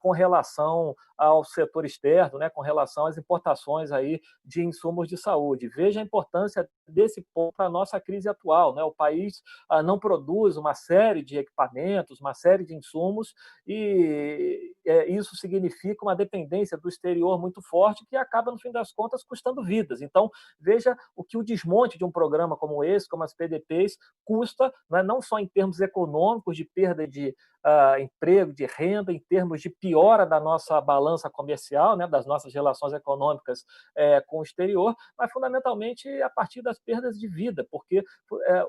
com relação ao setor externo, né, com relação às importações aí de insumos de saúde. Veja a importância desse ponto para a nossa crise atual, né? O país não produz uma série de equipamentos, uma série de insumos, e isso significa uma dependência do exterior muito forte, que acaba, no fim das contas, custando vidas. Então, veja o que o desmonte de um programa como esse, como as PDPs, custa, né? Não só em termos econômicos, de perda de emprego, de renda, em termos de piora da nossa balança comercial, né, das nossas relações econômicas com o exterior, mas fundamentalmente a partir das perdas de vida, porque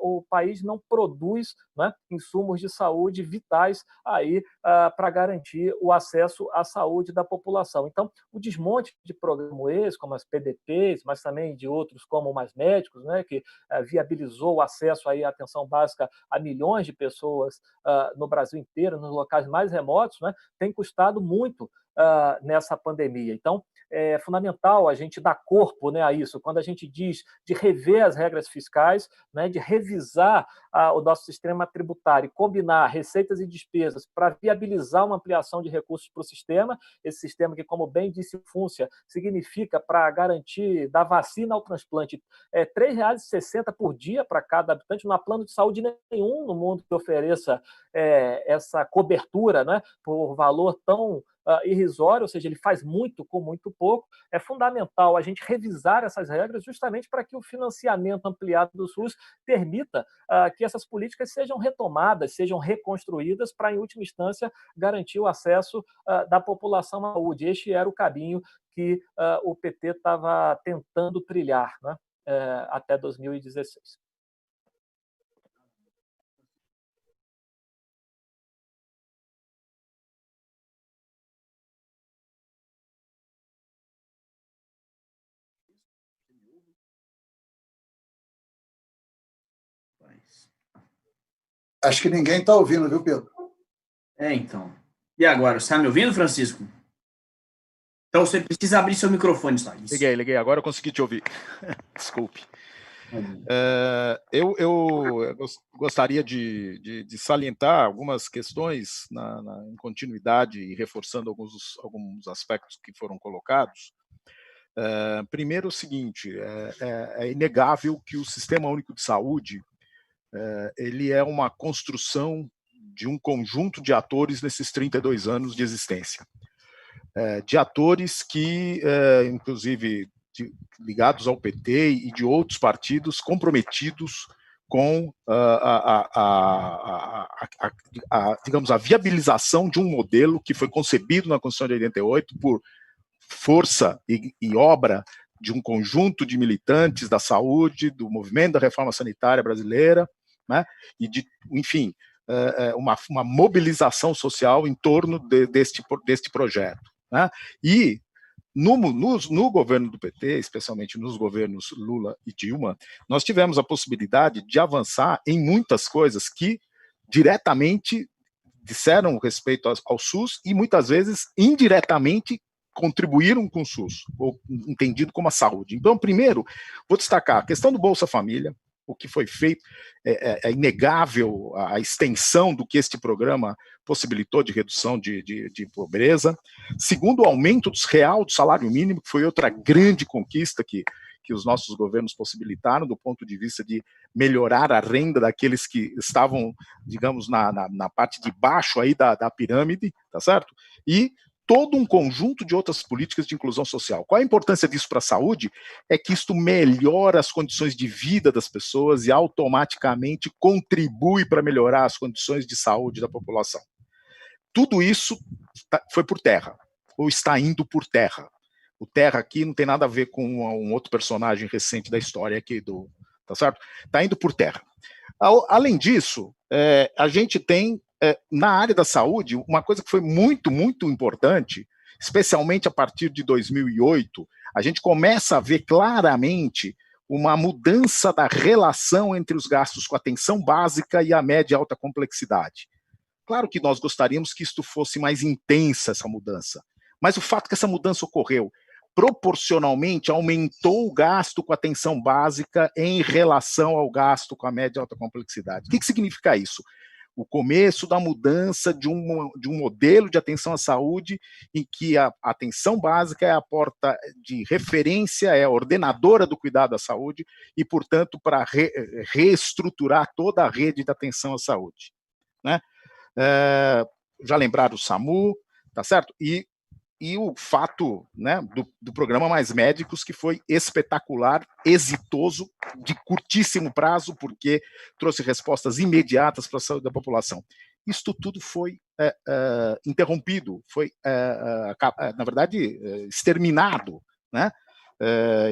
o país não produz, né, insumos de saúde vitais aí para garantir o acesso à saúde da população. Então, o desmonte de programas como as PDPs, mas também de outros como o Mais Médicos, né, que viabilizou o acesso aí à atenção básica a milhões de pessoas no Brasil inteiro, nos locais mais remotos, né, tem custado muito nessa pandemia. Então, é fundamental a gente dar corpo, né, a isso, quando a gente diz de rever as regras fiscais, né, de revisar o nosso sistema tributário, combinar receitas e despesas para viabilizar uma ampliação de recursos para o sistema, esse sistema que, como bem disse o Fúncia, significa, para garantir da vacina ao transplante, R$ 3,60 por dia para cada habitante. Não há plano de saúde nenhum no mundo que ofereça essa cobertura, né, por valor tão irrisório, ou seja, ele faz muito com muito pouco. É fundamental a gente revisar essas regras justamente para que o financiamento ampliado do SUS permita que essas políticas sejam retomadas, sejam reconstruídas para, em última instância, garantir o acesso da população à saúde. Este era o caminho que o PT estava tentando trilhar, né, até 2016. Acho que ninguém está ouvindo, viu, Pedro? Então. E agora, você está me ouvindo, Francisco? Então você precisa abrir seu microfone, só isso. Liguei. Agora eu consegui te ouvir. Desculpe. Eu gostaria de salientar algumas questões em continuidade e reforçando alguns aspectos que foram colocados. Primeiro, o seguinte, é inegável que o Sistema Único de Saúde ele é uma construção de um conjunto de atores nesses 32 anos de existência. De atores que, inclusive, ligados ao PT e de outros partidos comprometidos com digamos, a viabilização de um modelo que foi concebido na Constituição de 88 por força e obra de um conjunto de militantes da saúde, do movimento da reforma sanitária brasileira, né, e de, enfim, uma mobilização social em torno deste projeto, né? E no governo do PT, especialmente nos governos Lula e Dilma, nós tivemos a possibilidade de avançar em muitas coisas que diretamente disseram respeito ao SUS e muitas vezes indiretamente contribuíram com o SUS, ou entendido como a saúde. Então, primeiro, vou destacar a questão do Bolsa Família, o que foi feito, é inegável a extensão do que este programa possibilitou de redução de pobreza. Segundo, o aumento real do salário mínimo, que foi outra grande conquista que os nossos governos possibilitaram do ponto de vista de melhorar a renda daqueles que estavam, digamos, na parte de baixo aí da pirâmide, tá certo? E todo um conjunto de outras políticas de inclusão social. Qual a importância disso para a saúde? É que isto melhora as condições de vida das pessoas e automaticamente contribui para melhorar as condições de saúde da população. Tudo isso foi por terra, ou está indo por terra. O terra aqui não tem nada a ver com um outro personagem recente da história aqui, tá certo? Está indo por terra. Além disso, a gente tem na área da saúde, uma coisa que foi muito, muito importante, especialmente a partir de 2008, a gente começa a ver claramente uma mudança da relação entre os gastos com atenção básica e a média e alta complexidade. Claro que nós gostaríamos que isto fosse mais intensa, essa mudança, mas o fato que essa mudança ocorreu proporcionalmente aumentou o gasto com atenção básica em relação ao gasto com a média e alta complexidade. O que significa isso? o começo da mudança de um modelo de atenção à saúde em que a atenção básica é a porta de referência, é a ordenadora do cuidado à saúde e, portanto, para reestruturar toda a rede de atenção à saúde, né? Já lembraram o SAMU, tá certo? E o fato, né, do programa Mais Médicos, que foi espetacular, exitoso, de curtíssimo prazo, porque trouxe respostas imediatas para a saúde da população. Isto tudo foi interrompido, foi, na verdade, exterminado, né?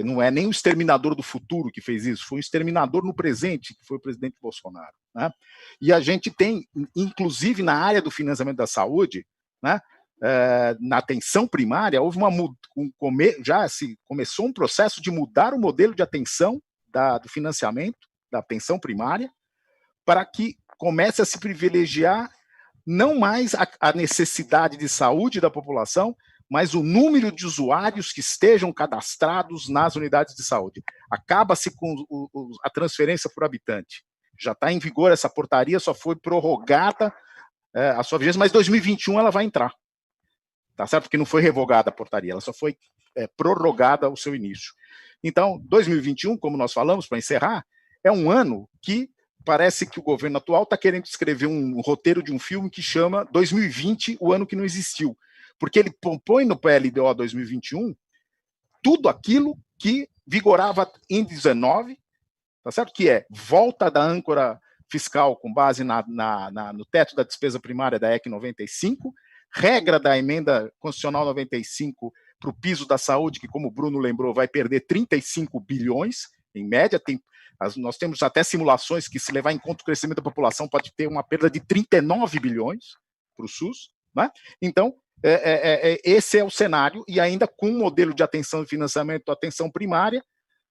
Não é nem o exterminador do futuro que fez isso, foi um exterminador no presente, que foi o presidente Bolsonaro, né? E a gente tem, inclusive na área do financiamento da saúde, né, na atenção primária, houve começou um processo de mudar o modelo de atenção do financiamento da atenção primária para que comece a se privilegiar não mais a necessidade de saúde da população, mas o número de usuários que estejam cadastrados nas unidades de saúde. Acaba-se com a transferência por habitante. Já está em vigor essa portaria, só foi prorrogada a sua vigência, mas em 2021 ela vai entrar. Tá certo? Porque não foi revogada a portaria, ela só foi prorrogada o seu início. Então, 2021, como nós falamos, para encerrar, é um ano que parece que o governo atual está querendo escrever um roteiro de um filme que chama 2020, o ano que não existiu. Porque ele põe no PLDO 2021 tudo aquilo que vigorava em 19, tá certo? Que é volta da âncora fiscal com base no teto da despesa primária da EC 95, regra da emenda constitucional 95 para o piso da saúde, que, como o Bruno lembrou, vai perder 35 bilhões, em média. Nós temos até simulações que, se levar em conta o crescimento da população, pode ter uma perda de 39 bilhões para o SUS, né? Então, esse é o cenário, e ainda com um modelo de atenção e financiamento, atenção primária,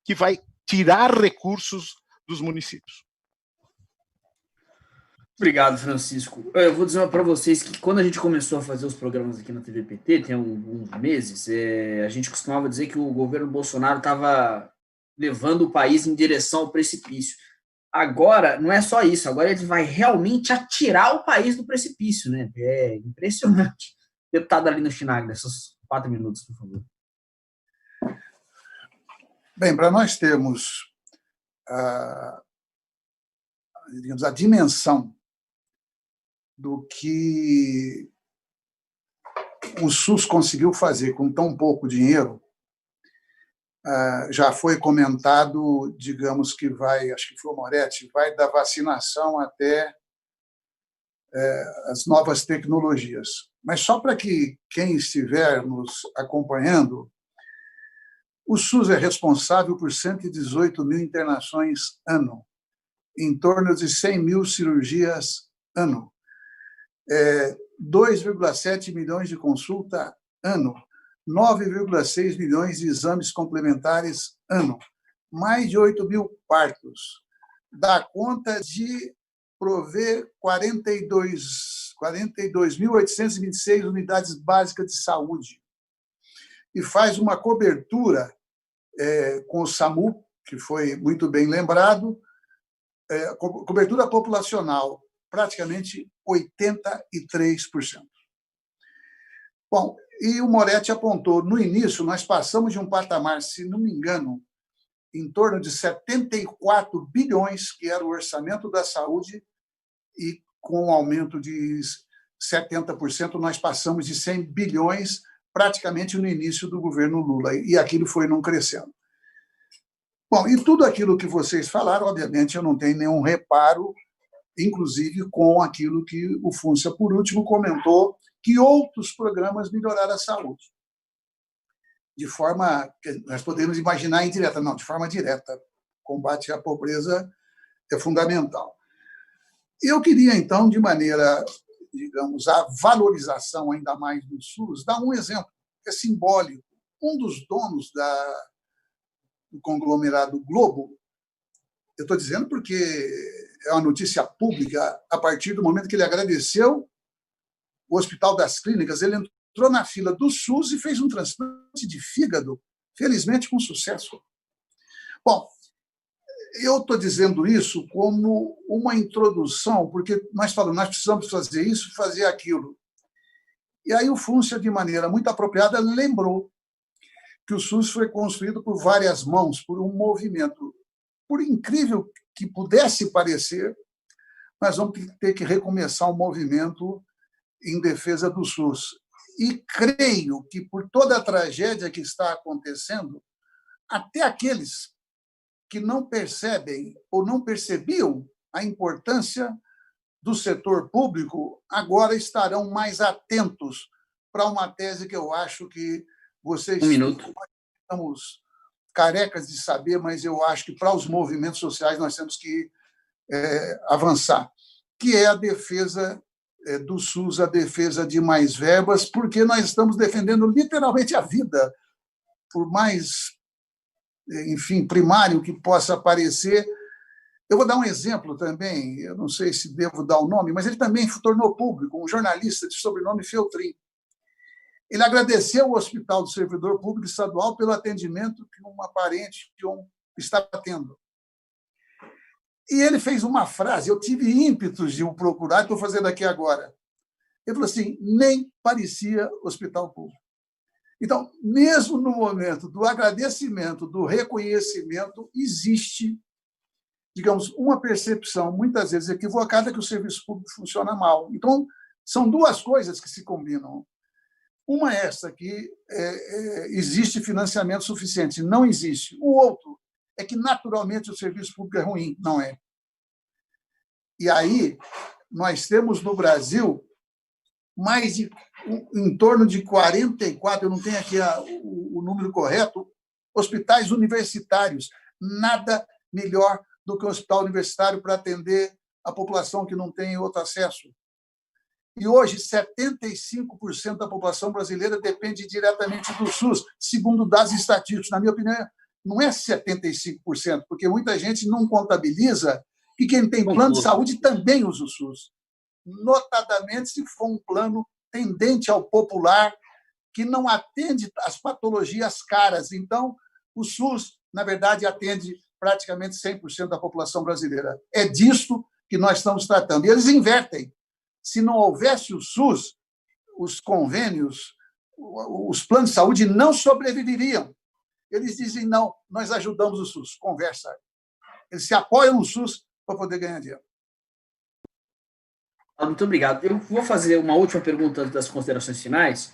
que vai tirar recursos dos municípios. Obrigado, Francisco. Eu vou dizer para vocês que quando a gente começou a fazer os programas aqui na TVPT, tem alguns meses, a gente costumava dizer que o governo Bolsonaro estava levando o país em direção ao precipício. Agora, não é só isso, agora ele vai realmente atirar o país do precipício, né? É impressionante. Deputado Arlindo Chinaglia, esses 4 minutos, por favor. Bem, para nós termos digamos, a dimensão do que o SUS conseguiu fazer com tão pouco dinheiro, já foi comentado, digamos que vai, acho que foi o Moretti, vai da vacinação até as novas tecnologias. Mas só para que quem estiver nos acompanhando, o SUS é responsável por 118 mil internações ano, em torno de 100 mil cirurgias ano, 2,7 milhões de consulta ano, 9,6 milhões de exames complementares ano, mais de 8 mil partos. Dá conta de prover 42.826 unidades básicas de saúde. E faz uma cobertura com o SAMU, que foi muito bem lembrado, cobertura populacional, praticamente 83%. Bom, e o Moretti apontou, no início, nós passamos de um patamar, se não me engano, em torno de 74 bilhões, que era o orçamento da saúde, e com um aumento de 70%, nós passamos de 100 bilhões, praticamente no início do governo Lula, e aquilo foi não crescendo. Bom, e tudo aquilo que vocês falaram, obviamente, eu não tenho nenhum reparo, inclusive com aquilo que o Fúncia, por último, comentou, que outros programas melhoraram a saúde. De forma que nós podemos imaginar indireta, não, de forma direta. Combate à pobreza é fundamental. Eu queria, então, de maneira, digamos, a valorização ainda mais do SUS, dar um exemplo que é simbólico. Um dos donos do conglomerado Globo, eu estou dizendo porque é uma notícia pública, a partir do momento que ele agradeceu o Hospital das Clínicas, ele entrou na fila do SUS e fez um transplante de fígado, felizmente com sucesso. Bom, eu estou dizendo isso como uma introdução, porque nós falamos, nós precisamos fazer isso, fazer aquilo. E aí o Fúncia, de maneira muito apropriada, lembrou que o SUS foi construído por várias mãos, por um movimento. Por incrível que pudesse parecer, nós vamos ter que recomeçar um movimento em defesa do SUS. E creio que, por toda a tragédia que está acontecendo, até aqueles que não percebem ou não percebiam a importância do setor público agora estarão mais atentos para uma tese que eu acho que vocês estamos carecas de saber, mas eu acho que para os movimentos sociais nós temos que avançar, que é a defesa do SUS, a defesa de mais verbas, porque nós estamos defendendo literalmente a vida, por mais, enfim, primário que possa parecer. Eu vou dar um exemplo também, eu não sei se devo dar o nome, mas ele também tornou público, um jornalista de sobrenome Feltrin. Ele agradeceu ao Hospital do Servidor Público Estadual pelo atendimento que uma parente estava tendo. E ele fez uma frase, eu tive ímpetos de o procurar, estou fazendo aqui agora. Ele falou assim, nem parecia hospital público. Então, mesmo no momento do agradecimento, do reconhecimento, existe, digamos, uma percepção, muitas vezes equivocada, que o serviço público funciona mal. Então, são duas coisas que se combinam. Uma é essa, que existe financiamento suficiente. Não existe. O outro é que, naturalmente, o serviço público é ruim. Não é. E aí, nós temos no Brasil em torno de 44, eu não tenho aqui o número correto, hospitais universitários. Nada melhor do que um hospital universitário para atender a população que não tem outro acesso. E hoje, 75% da população brasileira depende diretamente do SUS, segundo dados estatísticos. Na minha opinião, não é 75%, porque muita gente não contabiliza que quem tem plano de saúde também usa o SUS. Notadamente, se for um plano tendente ao popular, que não atende às patologias caras. Então, o SUS, na verdade, atende praticamente 100% da população brasileira. É disto que nós estamos tratando. E eles invertem. Se não houvesse o SUS, os convênios, os planos de saúde não sobreviveriam. Eles dizem, não, nós ajudamos o SUS. Conversa. Eles se apoiam no SUS para poder ganhar dinheiro. Muito obrigado. Eu vou fazer uma última pergunta antes das considerações finais.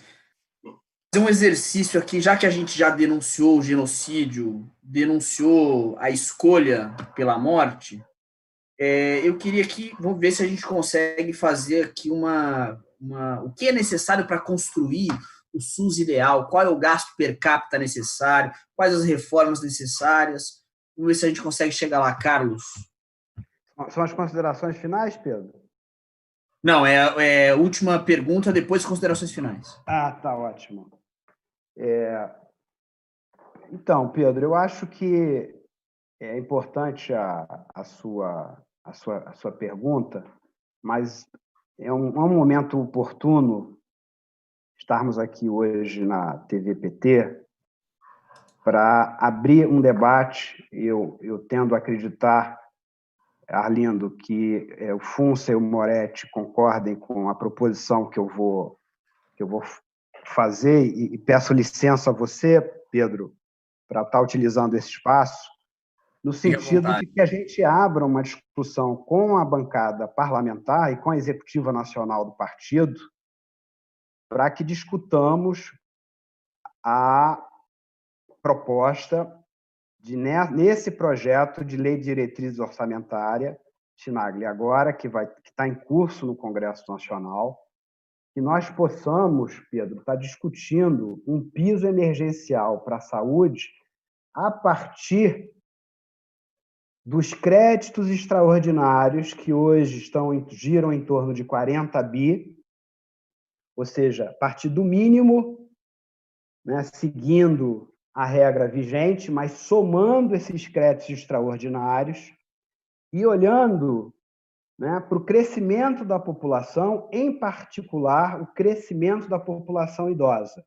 Fazer um exercício aqui, já que a gente já denunciou o genocídio, denunciou a escolha pela morte, eu queria que, vamos ver se a gente consegue fazer aqui o que é necessário para construir o SUS ideal, qual é o gasto per capita necessário, quais as reformas necessárias. Vamos ver se a gente consegue chegar lá, Carlos. São as considerações finais, Pedro? Não, é a última pergunta, depois considerações finais. Ah, tá ótimo. Então, Pedro, eu acho que é importante a sua pergunta, mas é um momento oportuno estarmos aqui hoje na TVPT para abrir um debate. Eu tendo a acreditar, Arlindo, que o Fúncia e o Moretti concordem com a proposição que eu vou fazer, e peço licença a você, Pedro, para estar utilizando esse espaço, no sentido de que a gente abra uma discussão com a bancada parlamentar e com a executiva nacional do partido para que discutamos a proposta nesse projeto de lei de diretriz orçamentária, Chinaglia, agora, que está em curso no Congresso Nacional, que nós possamos, Pedro, estar discutindo um piso emergencial para a saúde a partir dos créditos extraordinários que hoje giram em torno de 40 bi, ou seja, a partir do mínimo, né, seguindo a regra vigente, mas somando esses créditos extraordinários e olhando, né, para o crescimento da população, em particular, o crescimento da população idosa.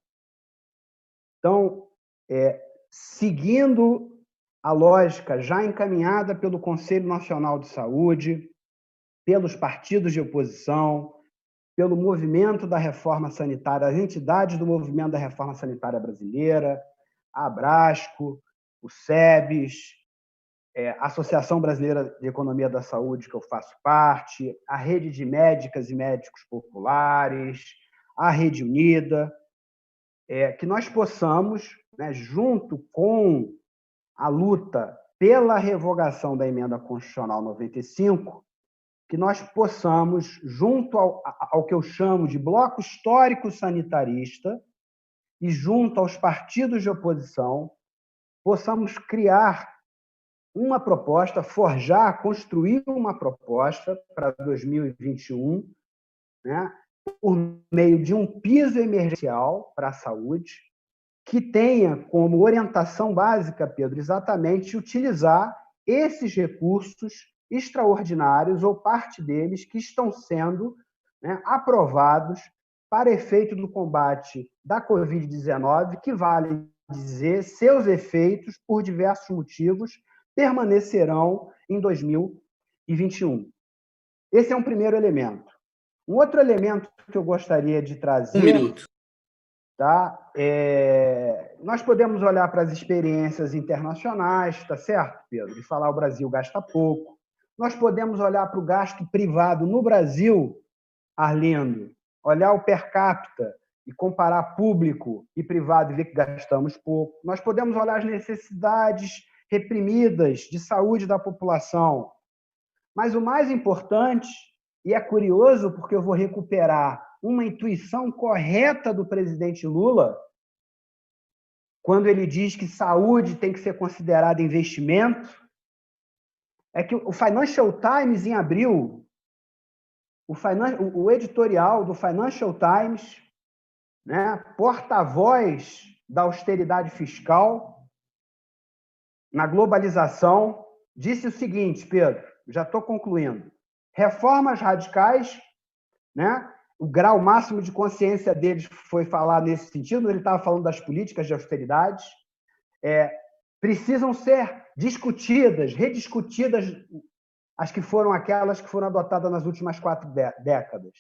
Então, seguindo a lógica já encaminhada pelo Conselho Nacional de Saúde, pelos partidos de oposição, pelo movimento da reforma sanitária, as entidades do movimento da reforma sanitária brasileira, a Abrasco, o SEBS, a Associação Brasileira de Economia da Saúde, que eu faço parte, a Rede de Médicas e Médicos Populares, a Rede Unida, que nós possamos, né, junto com a luta pela revogação da Emenda Constitucional 95, que nós possamos, junto ao que eu chamo de bloco histórico sanitarista e junto aos partidos de oposição, possamos criar uma proposta, forjar, construir uma proposta para 2021, né, por meio de um piso emergencial para a saúde, que tenha como orientação básica, Pedro, exatamente utilizar esses recursos extraordinários ou parte deles que estão sendo, né, aprovados para efeito do combate da Covid-19, que vale dizer, seus efeitos, por diversos motivos, permanecerão em 2021. Esse é um primeiro elemento. Um outro elemento que eu gostaria de trazer... Um minuto. Tá? Nós podemos olhar para as experiências internacionais, tá certo, Pedro? E falar o Brasil gasta pouco. Nós podemos olhar para o gasto privado no Brasil, Arlindo, olhar o per capita e comparar público e privado e ver que gastamos pouco. Nós podemos olhar as necessidades reprimidas de saúde da população. Mas o mais importante, e é curioso porque eu vou recuperar uma intuição correta do presidente Lula, quando ele diz que saúde tem que ser considerada investimento, é que o Financial Times, em abril, o editorial do Financial Times, né, porta-voz da austeridade fiscal, na globalização, disse o seguinte, Pedro, já estou concluindo, reformas radicais, né, o grau máximo de consciência deles foi falar nesse sentido, ele estava falando das políticas de austeridade, precisam ser discutidas, rediscutidas, as que foram aquelas que foram adotadas nas últimas 4 décadas.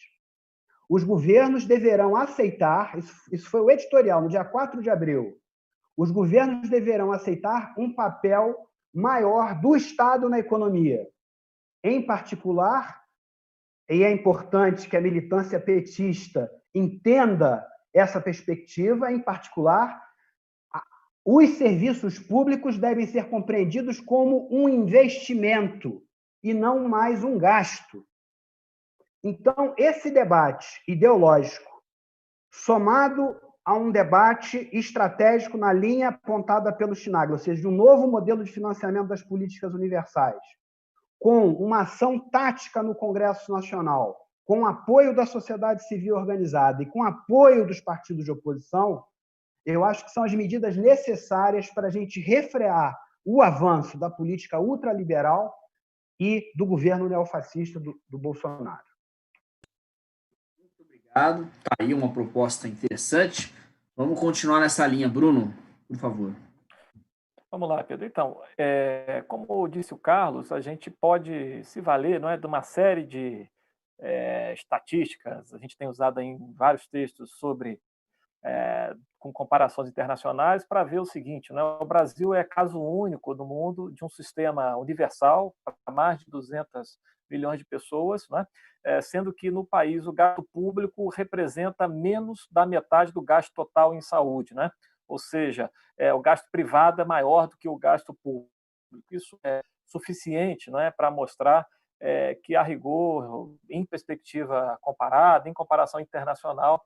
Os governos deverão aceitar, isso foi o editorial, no dia 4 de abril, os governos deverão aceitar um papel maior do Estado na economia. Em particular, e é importante que a militância petista entenda essa perspectiva, em particular, os serviços públicos devem ser compreendidos como um investimento e não mais um gasto. Então, esse debate ideológico, somado a um debate estratégico na linha apontada pelo Chinaglia, ou seja, de um novo modelo de financiamento das políticas universais, com uma ação tática no Congresso Nacional, com apoio da sociedade civil organizada e com apoio dos partidos de oposição, eu acho que são as medidas necessárias para a gente refrear o avanço da política ultraliberal e do governo neofascista do Bolsonaro. Muito obrigado. Está aí uma proposta interessante. Vamos continuar nessa linha. Bruno, por favor. Vamos lá, Pedro. Então, como disse o Carlos, a gente pode se valer, não é, de uma série de estatísticas. A gente tem usado em vários textos sobre com comparações internacionais para ver o seguinte, né? O Brasil é caso único no mundo de um sistema universal para mais de 200 milhões de pessoas, né? Sendo que no país o gasto público representa menos da metade do gasto total em saúde, né? Ou seja, o gasto privado é maior do que o gasto público. Isso é suficiente, não é, para mostrar que, a rigor, em perspectiva comparada, em comparação internacional,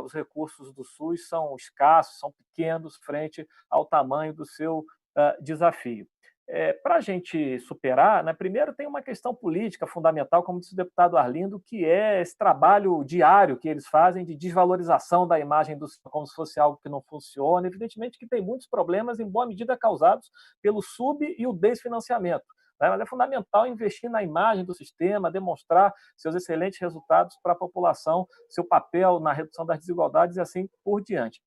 os recursos do SUS são escassos, são pequenos frente ao tamanho do seu desafio. Para a gente superar, né, primeiro tem uma questão política fundamental, como disse o deputado Arlindo, que é esse trabalho diário que eles fazem de desvalorização da imagem do sistema, como se fosse algo que não funciona. Evidentemente que tem muitos problemas, em boa medida causados pelo sub- e o desfinanciamento. Mas é fundamental investir na imagem do sistema, demonstrar seus excelentes resultados para a população, seu papel na redução das desigualdades e assim por diante.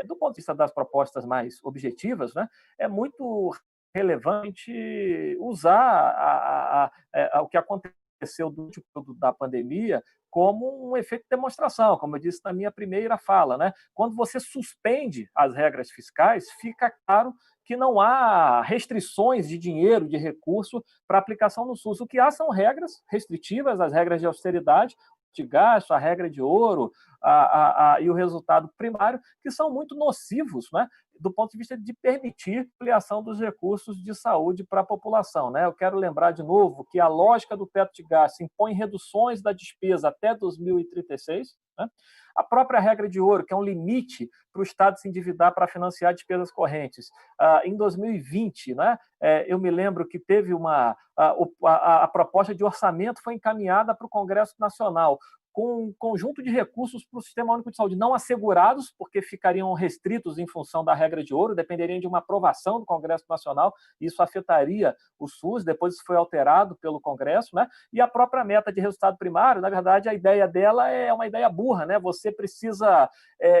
Do ponto de vista das propostas mais objetivas, né, é muito relevante usar o que aconteceu durante o período da pandemia como um efeito de demonstração, como eu disse na minha primeira fala, né? Quando você suspende as regras fiscais, fica claro que não há restrições de dinheiro, de recurso para aplicação no SUS. O que há são regras restritivas, as regras de austeridade, de gasto, a regra de ouro e o resultado primário, que são muito nocivos, né, do ponto de vista de permitir a ampliação dos recursos de saúde para a população. Né? Eu quero lembrar de novo que a lógica do teto de gasto impõe reduções da despesa até 2036, né? A própria regra de ouro, que é um limite para o Estado se endividar para financiar despesas correntes. Em 2020, né, eu me lembro que teve a proposta de orçamento foi encaminhada para o Congresso Nacional, com um conjunto de recursos para o Sistema Único de Saúde não assegurados, porque ficariam restritos em função da regra de ouro, dependeriam de uma aprovação do Congresso Nacional, isso afetaria o SUS, depois isso foi alterado pelo Congresso, né? E a própria meta de resultado primário, na verdade, a ideia dela é uma ideia burra, né? Você precisa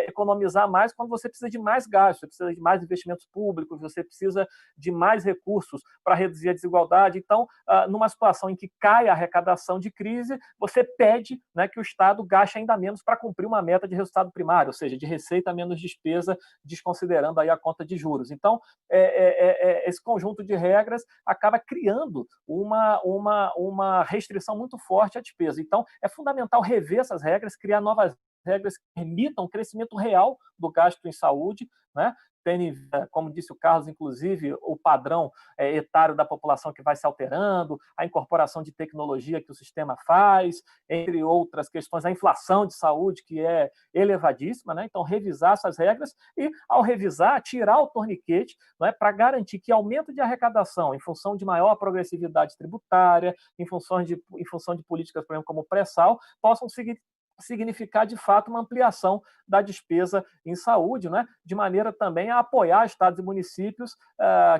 economizar mais quando você precisa de mais gastos, você precisa de mais investimentos públicos, você precisa de mais recursos para reduzir a desigualdade. Então, numa situação em que cai a arrecadação de crise, você pede, né, que o Estado gaste ainda menos para cumprir uma meta de resultado primário, ou seja, de receita menos despesa, desconsiderando aí a conta de juros. Então, esse conjunto de regras acaba criando uma restrição muito forte à despesa. Então, é fundamental rever essas regras, criar novas regras que permitam o crescimento real do gasto em saúde, né? Tem, como disse o Carlos, inclusive, o padrão etário da população que vai se alterando, a incorporação de tecnologia que o sistema faz, entre outras questões, a inflação de saúde, que é elevadíssima, né? Então, revisar essas regras e, ao revisar, tirar o torniquete, né, para garantir que aumento de arrecadação em função de maior progressividade tributária, em função de políticas, por exemplo, como o pré-sal, possam significar, de fato, uma ampliação da despesa em saúde, né? De maneira também a apoiar estados e municípios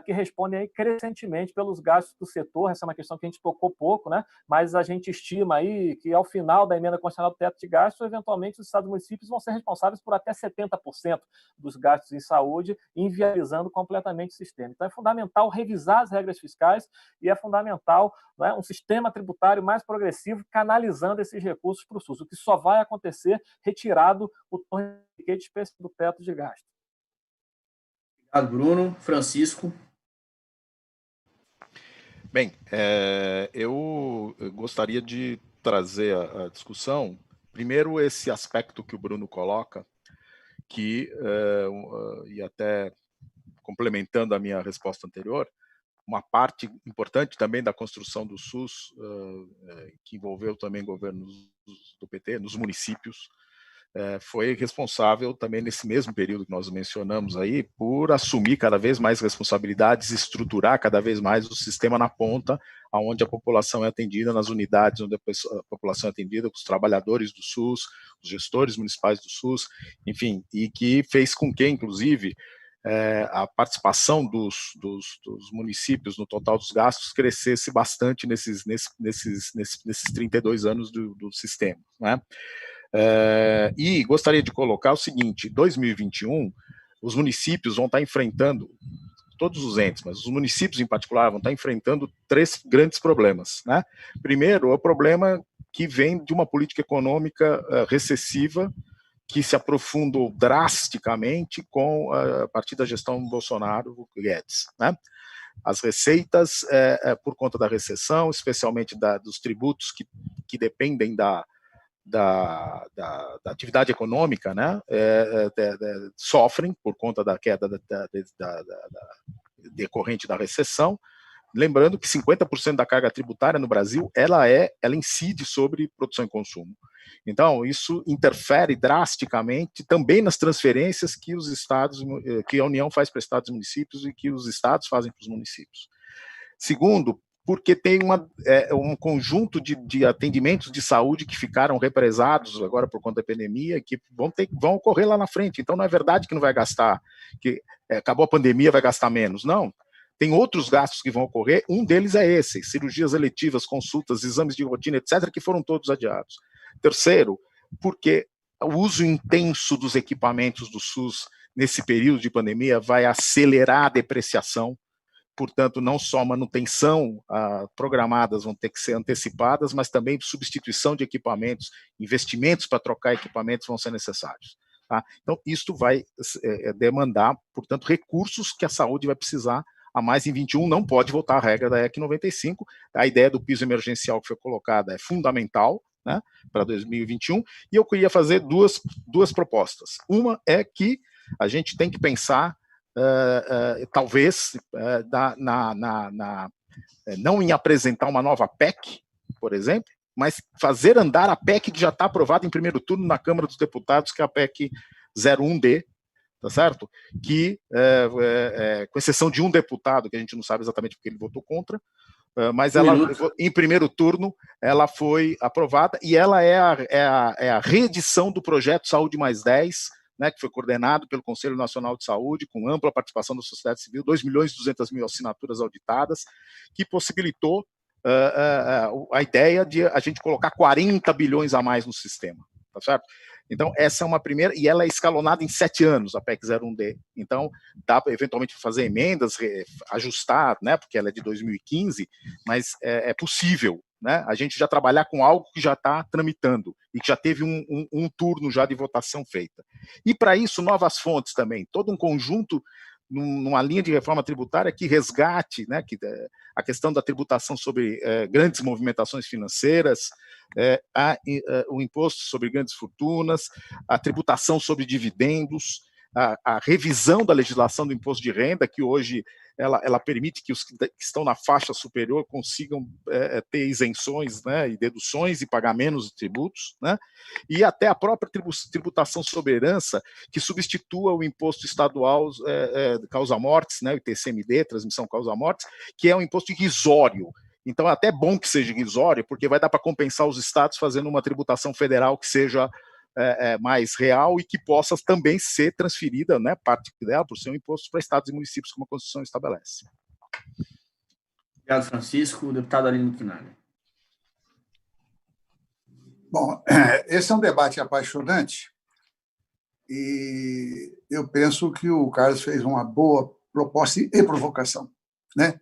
que respondem aí crescentemente pelos gastos do setor. Essa é uma questão que a gente tocou pouco, né? Mas a gente estima aí que, ao final da emenda constitucional do teto de gastos, eventualmente os estados e municípios vão ser responsáveis por até 70% dos gastos em saúde, inviabilizando completamente o sistema. Então, é fundamental revisar as regras fiscais e é fundamental, né, um sistema tributário mais progressivo, canalizando esses recursos para o SUS, o que só vai acontecer retirado o torniquete especial do teto de gasto. Obrigado, Bruno. Francisco. Bem, eu gostaria de trazer a discussão, primeiro, esse aspecto que o Bruno coloca, que, e até complementando a minha resposta anterior, uma parte importante também da construção do SUS, que envolveu também governos do PT, nos municípios, foi responsável também nesse mesmo período que nós mencionamos aí, por assumir cada vez mais responsabilidades, estruturar cada vez mais o sistema na ponta, onde a população é atendida, nas unidades onde a população é atendida, com os trabalhadores do SUS, os gestores municipais do SUS, enfim, e que fez com que, inclusive, a participação dos municípios no total dos gastos crescesse bastante nesses 32 anos do sistema, né? E gostaria de colocar o seguinte: 2021, os municípios vão estar enfrentando, todos os entes, mas os municípios em particular vão estar enfrentando 3 grandes problemas, né? Primeiro, é o problema que vem de uma política econômica recessiva, que se aprofundou drasticamente a partir da gestão Bolsonaro-Guedes, né? As receitas, por conta da recessão, especialmente dos tributos que dependem da atividade econômica, né? Sofrem por conta da queda decorrente da recessão. Lembrando que 50% da carga tributária no Brasil, ela incide sobre produção e consumo. Então, isso interfere drasticamente também nas transferências que os estados, que a União faz para estados e municípios e que os estados fazem para os municípios. Segundo, porque tem um conjunto de atendimentos de saúde que ficaram represados agora por conta da pandemia, que vão ocorrer lá na frente. Então, não é verdade que não vai gastar, que acabou a pandemia, vai gastar menos. Não. Tem outros gastos que vão ocorrer, um deles é esse: cirurgias eletivas, consultas, exames de rotina, etc., que foram todos adiados. Terceiro, porque o uso intenso dos equipamentos do SUS nesse período de pandemia vai acelerar a depreciação. portanto, não só manutenção programadas vão ter que ser antecipadas, mas também substituição de equipamentos, investimentos para trocar equipamentos vão ser necessários. Tá? Então, isto vai demandar, portanto, recursos que a saúde vai precisar a mais em 21, não pode voltar à regra da EC 95. A ideia do piso emergencial que foi colocada é fundamental, né, para 2021, e eu queria fazer duas propostas. Uma é que a gente tem que pensar, talvez, não em apresentar uma nova PEC, por exemplo, mas fazer andar a PEC que já está aprovada em primeiro turno na Câmara dos Deputados, que é a PEC 01D, tá certo? Que, com exceção de um deputado, que a gente não sabe exatamente porque ele votou contra, mas ela, em primeiro turno, ela foi aprovada, e ela é a reedição do projeto Saúde Mais 10, né, que foi coordenado pelo Conselho Nacional de Saúde, com ampla participação da sociedade civil, 2.200.000 assinaturas auditadas, que possibilitou a ideia de a gente colocar 40 bilhões a mais no sistema, tá certo? Então, essa é uma primeira, e ela é escalonada em 7 anos, a PEC 01D. Então, dá para eventualmente fazer emendas, ajustar, né, porque ela é de 2015, mas é possível, né, a gente já trabalhar com algo que já está tramitando e que já teve um turno já de votação feita. E, para isso, novas fontes também, todo um conjunto, numa linha de reforma tributária que resgate, né, a questão da tributação sobre grandes movimentações financeiras, o imposto sobre grandes fortunas, a tributação sobre dividendos, a revisão da legislação do imposto de renda, que hoje ela permite que os que estão na faixa superior consigam ter isenções, né, e deduções e pagar menos tributos, né, e até a própria tributação sobre herança, que substitua o imposto estadual causa-mortes, né, o ITCMD, transmissão causa-mortes, que é um imposto irrisório. Então é até bom que seja irrisório, porque vai dar para compensar os estados fazendo uma tributação federal que seja mais real e que possa também ser transferida, né, parte dela, por ser um imposto para estados e municípios, como a Constituição estabelece. Obrigado, Francisco. Deputado Arlindo Quinalha. Bom, esse é um debate apaixonante e eu penso que o Carlos fez uma boa proposta e provocação, né?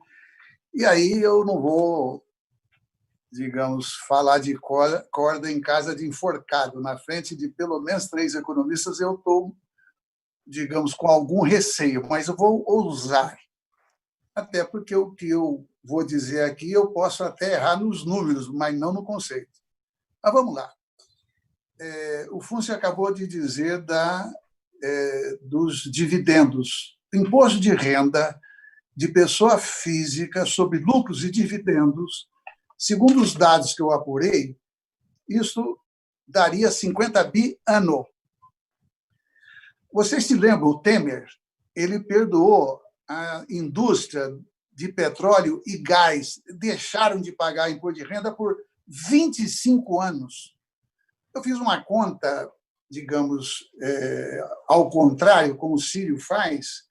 E aí eu não vou, digamos, falar de corda em casa de enforcado. Na frente de pelo menos 3 economistas, eu estou, digamos, com algum receio, mas eu vou ousar. Até porque o que eu vou dizer aqui, eu posso até errar nos números, mas não no conceito. Mas vamos lá. O Fúncio acabou de dizer dos dividendos. Imposto de renda de pessoa física sobre lucros e dividendos, segundo os dados que eu apurei, isso daria 50 bi ano. Vocês se lembram, o Temer, ele perdoou a indústria de petróleo e gás, deixaram de pagar imposto de renda por 25 anos. Eu fiz uma conta, digamos, ao contrário, como o Círio faz,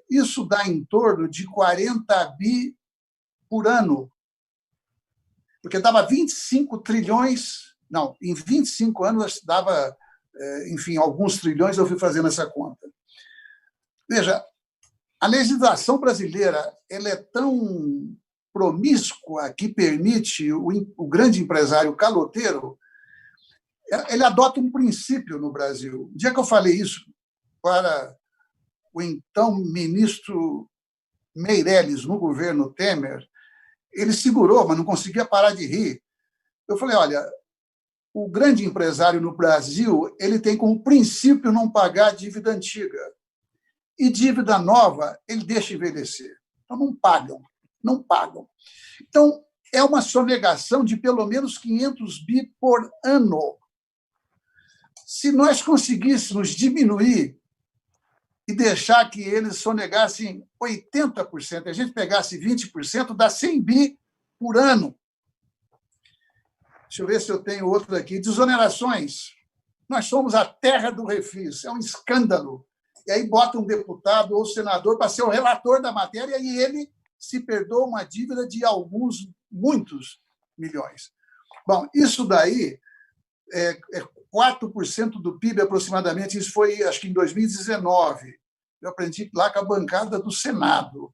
isso dá em torno de 40 bi por ano, porque dava 25 trilhões, não, em 25 anos dava, enfim, alguns trilhões, eu fui fazendo essa conta. Veja, a legislação brasileira ela é tão promíscua que permite o grande empresário caloteiro, ele adota um princípio no Brasil. O dia que eu falei isso para o então ministro Meirelles, no governo Temer, ele segurou, mas não conseguia parar de rir. Eu falei, olha, o grande empresário no Brasil ele tem como princípio não pagar dívida antiga. E dívida nova ele deixa envelhecer. Então, não pagam. Então, é uma sonegação de pelo menos 500 bi por ano. Se nós conseguíssemos diminuir e deixar que eles sonegassem 80%, a gente pegasse 20%, dá 100 bi por ano. Deixa eu ver se eu tenho outro aqui. Desonerações. Nós somos a terra do refis. É um escândalo. E aí bota um deputado ou senador para ser o relator da matéria e ele se perdoa uma dívida de muitos milhões. Bom, isso daí é 4% do PIB aproximadamente, isso foi, acho que em 2019. Eu aprendi lá com a bancada do Senado.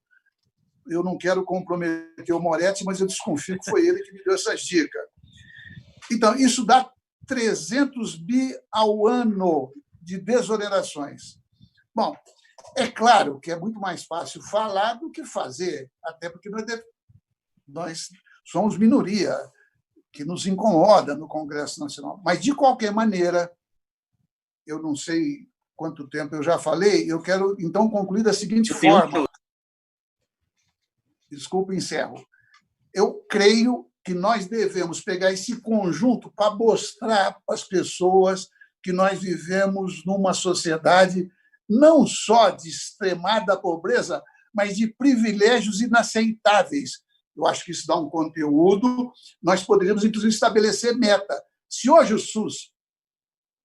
eu não quero comprometer o Moretti, mas eu desconfio que foi ele que me deu essas dicas. Então, isso dá 300 bi ao ano de desonerações. Bom, é claro que é muito mais fácil falar do que fazer, até porque nós somos minoria, que nos incomoda no Congresso Nacional. Mas, de qualquer maneira, eu não sei quanto tempo eu já falei, eu quero, então, concluir da seguinte forma. Desculpa, encerro. Eu creio que nós devemos pegar esse conjunto para mostrar para as pessoas que nós vivemos numa sociedade não só de extremada pobreza, mas de privilégios inaceitáveis. Eu acho que isso dá um conteúdo. Nós poderíamos, inclusive, estabelecer meta. Se hoje o SUS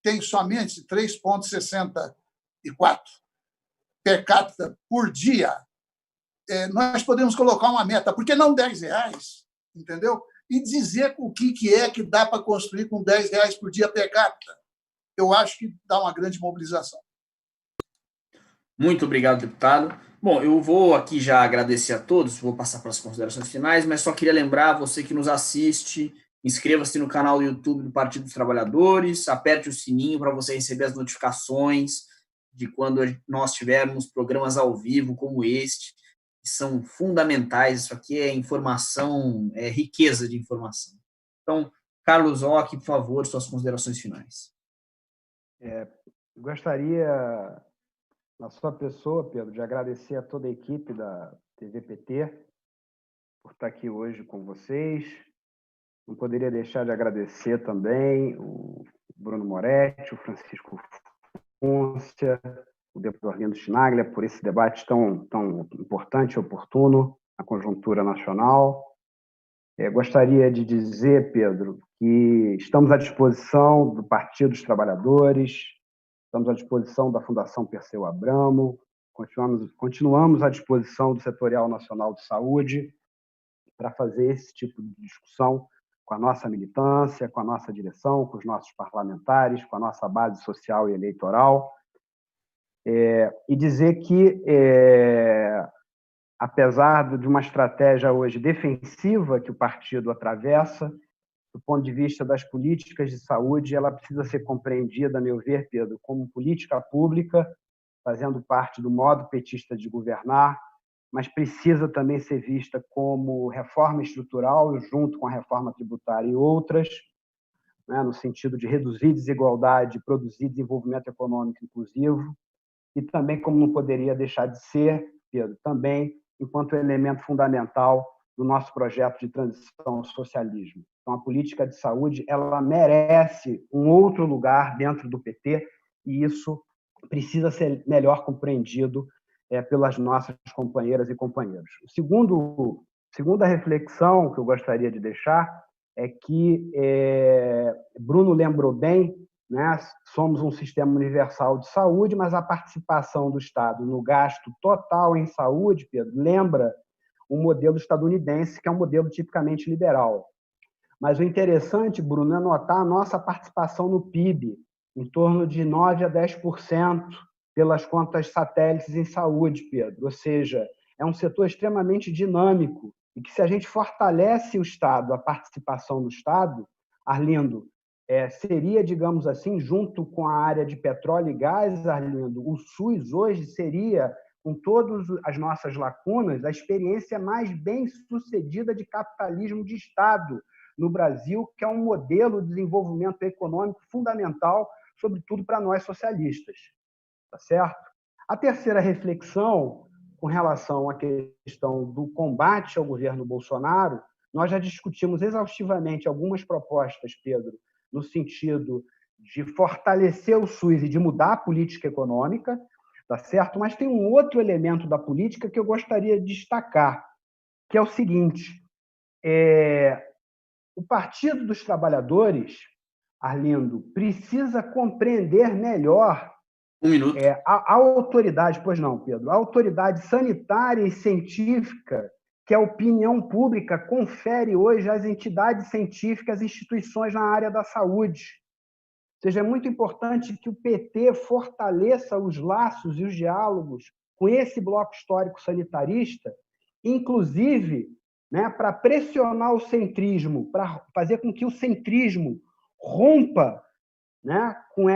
tem somente 3,64 per capita por dia, nós podemos colocar uma meta, por que não R$10, entendeu? E dizer o que é que dá para construir com R$10 por dia per capita. Eu acho que dá uma grande mobilização. Muito obrigado, deputado. Bom, eu vou aqui já agradecer a todos, vou passar para as considerações finais, mas só queria lembrar você que nos assiste, inscreva-se no canal do YouTube do Partido dos Trabalhadores, aperte o sininho para você receber as notificações de quando nós tivermos programas ao vivo como este, que são fundamentais. Isso aqui é informação, é riqueza de informação. Então, Carlos Ock, por favor, suas considerações finais. Gostaria, na sua pessoa, Pedro, de agradecer a toda a equipe da TVPT por estar aqui hoje com vocês. Não poderia deixar de agradecer também o Bruno Moretti, o Francisco Fúncia, o deputado Arlindo Chinaglia, por esse debate tão importante e oportuno na conjuntura nacional. Gostaria de dizer, Pedro, que estamos à disposição do Partido dos Trabalhadores, estamos à disposição da Fundação Perseu Abramo, continuamos à disposição do Setorial Nacional de Saúde para fazer esse tipo de discussão com a nossa militância, com a nossa direção, com os nossos parlamentares, com a nossa base social e eleitoral. E dizer que, apesar de uma estratégia hoje defensiva que o partido atravessa, do ponto de vista das políticas de saúde, ela precisa ser compreendida, a meu ver, Pedro, como política pública, fazendo parte do modo petista de governar, mas precisa também ser vista como reforma estrutural, junto com a reforma tributária e outras, né, no sentido de reduzir desigualdade e produzir desenvolvimento econômico inclusivo, e também, como não poderia deixar de ser, Pedro, também enquanto elemento fundamental do nosso projeto de transição ao socialismo. Então, a política de saúde ela merece um outro lugar dentro do PT, e isso precisa ser melhor compreendido pelas nossas companheiras e companheiros. Segunda reflexão que eu gostaria de deixar é que Bruno lembrou bem, né, somos um sistema universal de saúde, mas a participação do Estado no gasto total em saúde, Pedro, lembra um modelo estadunidense, que é um modelo tipicamente liberal. Mas o interessante, Bruno, é notar a nossa participação no PIB, em torno de 9% a 10%, pelas contas satélites em saúde, Pedro. Ou seja, é um setor extremamente dinâmico e que, se a gente fortalece o Estado, a participação do Estado, Arlindo, seria, digamos assim, junto com a área de petróleo e gás, Arlindo, o SUS hoje seria, com todas as nossas lacunas, a experiência mais bem-sucedida de capitalismo de Estado no Brasil, que é um modelo de desenvolvimento econômico fundamental, sobretudo para nós socialistas. Tá certo? A terceira reflexão, com relação à questão do combate ao governo Bolsonaro, nós já discutimos exaustivamente algumas propostas, Pedro, no sentido de fortalecer o SUS e de mudar a política econômica, tá certo? Mas tem um outro elemento da política que eu gostaria de destacar, que é o seguinte: o Partido dos Trabalhadores, Arlindo, precisa compreender melhor a autoridade, pois não, Pedro, a autoridade sanitária e científica que a opinião pública confere hoje às entidades científicas e instituições na área da saúde. Ou seja, é muito importante que o PT fortaleça os laços e os diálogos com esse bloco histórico sanitarista inclusive, né, para pressionar o centrismo, para fazer com que o centrismo rompa, né, com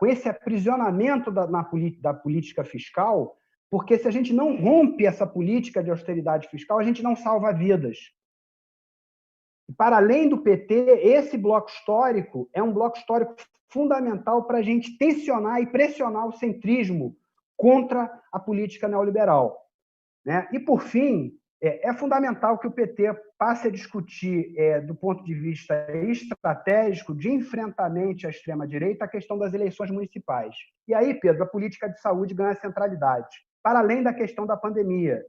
esse aprisionamento da política fiscal, porque se a gente não rompe essa política de austeridade fiscal, a gente não salva vidas. E, para além do PT, esse bloco histórico é um bloco histórico fundamental para a gente tensionar e pressionar o centrismo contra a política neoliberal, né? E, por fim, é fundamental que o PT passe a discutir, do ponto de vista estratégico, de enfrentamento à extrema-direita, a questão das eleições municipais. E aí, Pedro, a política de saúde ganha centralidade, para além da questão da pandemia,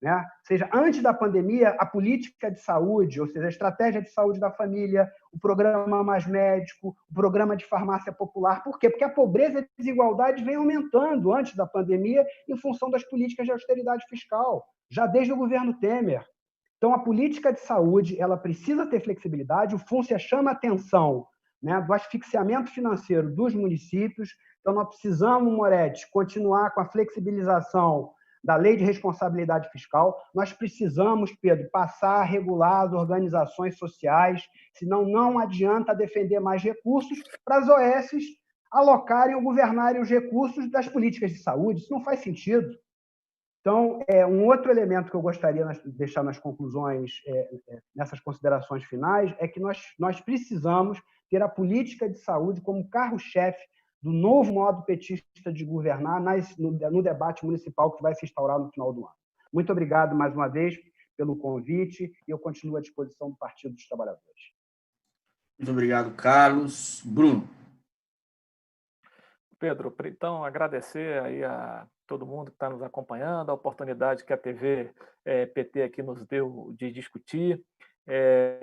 né? Ou seja, antes da pandemia, a política de saúde, ou seja, a estratégia de saúde da família, o programa Mais Médico, o programa de farmácia popular. Por quê? Porque a pobreza e a desigualdade vem aumentando antes da pandemia em função das políticas de austeridade fiscal, já desde o governo Temer. Então, a política de saúde ela precisa ter flexibilidade. O FUNCIA chama a atenção, né, do asfixiamento financeiro dos municípios. Então, nós precisamos, Moretti, continuar com a flexibilização da Lei de Responsabilidade Fiscal. Nós precisamos, Pedro, passar a regular as organizações sociais, senão não adianta defender mais recursos para as OS alocarem ou governarem os recursos das políticas de saúde. Isso não faz sentido. Então, um outro elemento que eu gostaria de deixar nas conclusões, nessas considerações finais, é que nós precisamos ter a política de saúde como carro-chefe do novo modo petista de governar no debate municipal que vai se instaurar no final do ano. Muito obrigado mais uma vez pelo convite e eu continuo à disposição do Partido dos Trabalhadores. Muito obrigado, Carlos. Bruno. Pedro, então agradecer aí a todo mundo que está nos acompanhando, a oportunidade que a TV PT aqui nos deu de discutir.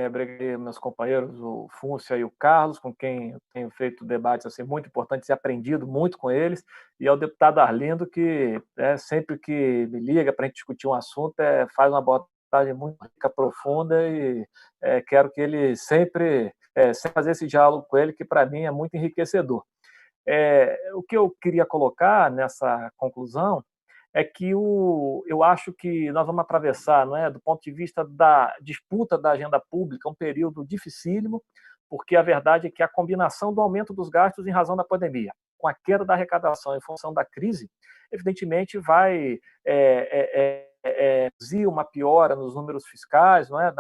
Obrigado meus companheiros, o Fúncia e o Carlos, com quem eu tenho feito debates assim, muito importantes e aprendido muito com eles, e ao deputado Arlindo, que sempre que me liga para a gente discutir um assunto, faz uma abordagem muito rica, profunda, e quero que ele sempre fazer esse diálogo com ele, que para mim é muito enriquecedor. O que eu queria colocar nessa conclusão é que eu acho que nós vamos atravessar, não é, do ponto de vista da disputa da agenda pública, um período dificílimo, porque a verdade é que a combinação do aumento dos gastos em razão da pandemia, com a queda da arrecadação em função da crise, evidentemente vai reduzir uma piora nos números fiscais, não é,